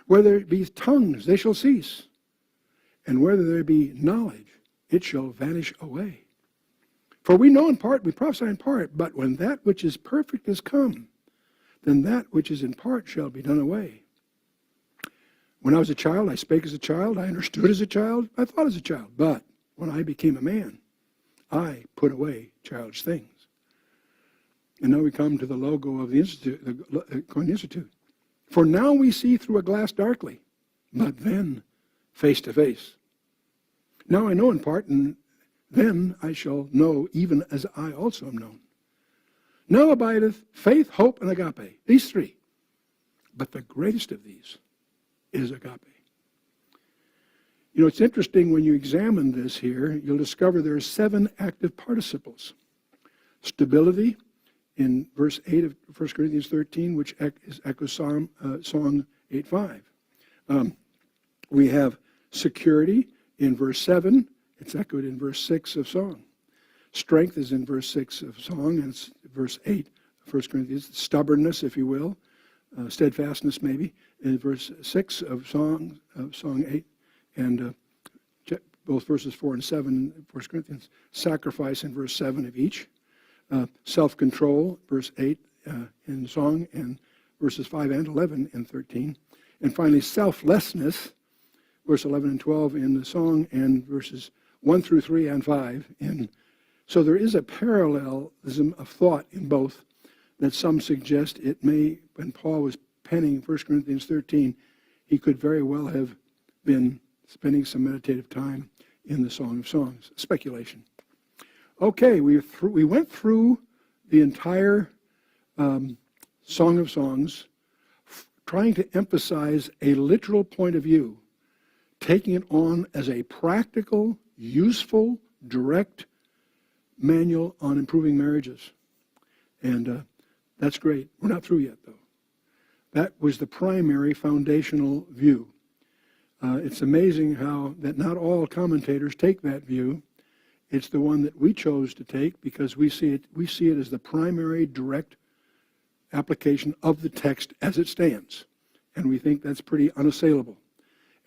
Whether it be tongues, they shall cease. And whether there be knowledge, it shall vanish away. For we know in part, we prophesy in part, but when that which is perfect is come, then that which is in part shall be done away. When I was a child, I spake as a child, I understood as a child, I thought as a child. But when I became a man, I put away childish things. And now we come to the logo of the Institute, the Coin Institute. For now we see through a glass darkly, but then face to face. Now I know in part, and then I shall know even as I also am known. Now abideth faith, hope, and agape, these three. But the greatest of these is agape. You know, it's interesting when you examine this here, you'll discover there are 7 active participles. stability in verse 8 of 1 Corinthians 13, which echoes Song 8:5. We have security in verse 7. It's echoed in verse 6 of Song. Strength is in verse 6 of Song, and it's verse 8 of 1 Corinthians. Stubbornness, if you will, steadfastness maybe, in verse 6 of Song 8, and both verses 4 and 7 in 1 Corinthians. Sacrifice in verse 7 of each. Self-control, verse 8 in Song, and verses 5 and 11 in 13. And finally, selflessness, verse 11 and 12 in the Song, and verses 1 through 3 and 5 in. So there is a parallelism of thought in both that some suggest it may, when Paul was penning 1 Corinthians 13, he could very well have been spending some meditative time in the Song of Songs. Speculation. Okay, we went through the entire Song of Songs, trying to emphasize a literal point of view, taking it on as a practical, useful, direct manual on improving marriages. And that's great. We're not through yet, though. That was the primary foundational view. It's amazing how that not all commentators take that view. It's the one that we chose to take because we see it as the primary direct application of the text as it stands. And we think that's pretty unassailable.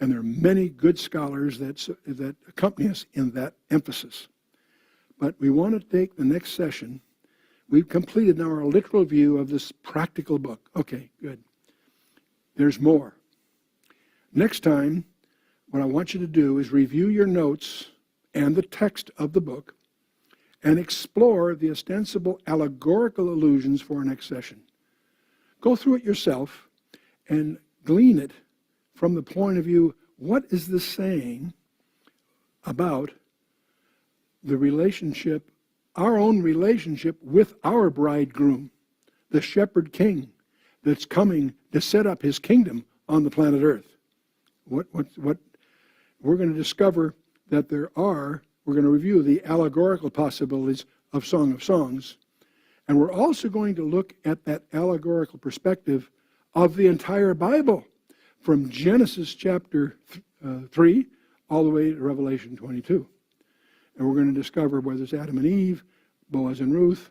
And there are many good scholars that accompany us in that emphasis. But we want to take the next session. We've completed now our literal view of this practical book. Okay, good. There's more. Next time, what I want you to do is review your notes and the text of the book and explore the ostensible allegorical allusions for our next session. Go through it yourself and glean it from the point of view, what is this saying about the relationship, our own relationship with our bridegroom, the shepherd king that's coming to set up his kingdom on the planet Earth? What we're going to discover that we're going to review the allegorical possibilities of Song of Songs, and we're also going to look at that allegorical perspective of the entire Bible, from Genesis chapter 3 all the way to Revelation 22. And we're going to discover whether it's Adam and Eve, Boaz and Ruth,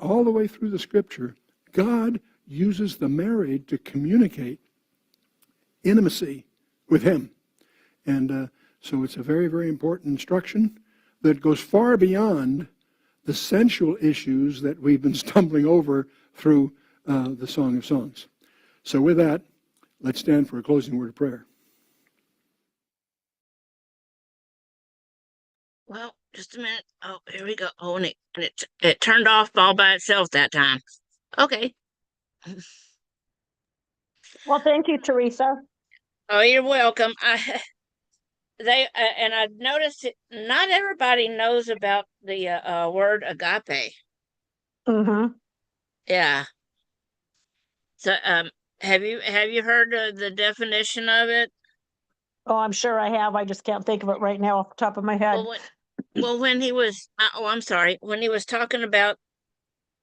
all the way through the scripture, God uses the married to communicate intimacy with him. And so it's a very, very important instruction that goes far beyond the sensual issues that we've been stumbling over through the Song of Songs. So with that, let's stand for a closing word of prayer. Well, just a minute. Oh, here we go. Oh, and it turned off all by itself that time. Okay. Well, thank you, Teresa. Oh, you're welcome. And I've noticed not everybody knows about the word agape. Mm-hmm. Yeah. So, have you heard the definition of it? Oh, I'm sure I have. I just can't think of it right now off the top of my head. When he was, I'm sorry, when he was talking about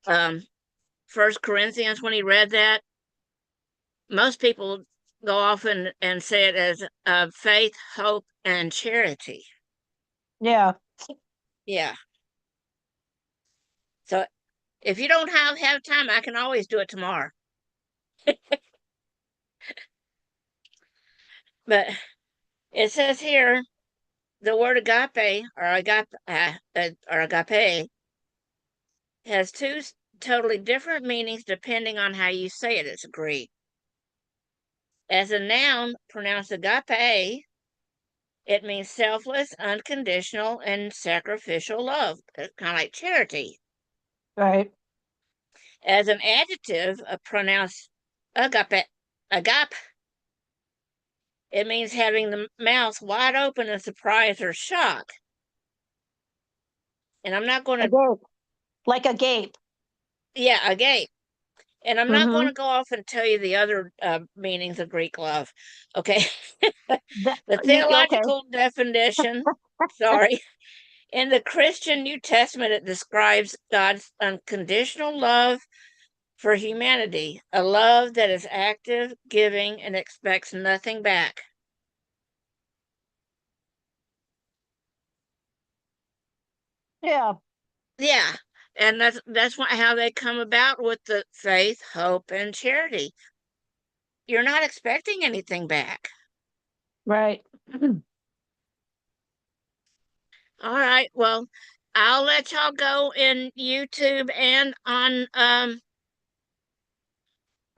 1 Corinthians, when he read that, most people go off and say it as faith, hope, and charity. Yeah. Yeah. So if you don't have time, I can always do it tomorrow. But it says here, the word agape or agape has two totally different meanings depending on how you say it. It's Greek. As a noun, pronounced agape, it means selfless, unconditional, and sacrificial love, kind of like charity. Right. As an adjective, pronounced agape, it means having the mouth wide open in surprise or shock. And I'm not going to... Like a gape. Yeah, agape. And I'm not going to go off and tell you the other meanings of Greek love. Okay. The theological definition, sorry, In the Christian New Testament, it describes God's unconditional love for humanity, a love that is active, giving, and expects nothing back. Yeah. Yeah, and that's how they come about with the faith, hope, and charity. You're not expecting anything back. Right. All right, well, I'll let y'all go in YouTube and on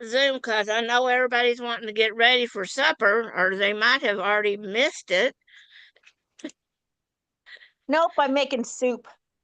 Zoom because I know everybody's wanting to get ready for supper, or they might have already missed it. Nope, I'm making soup.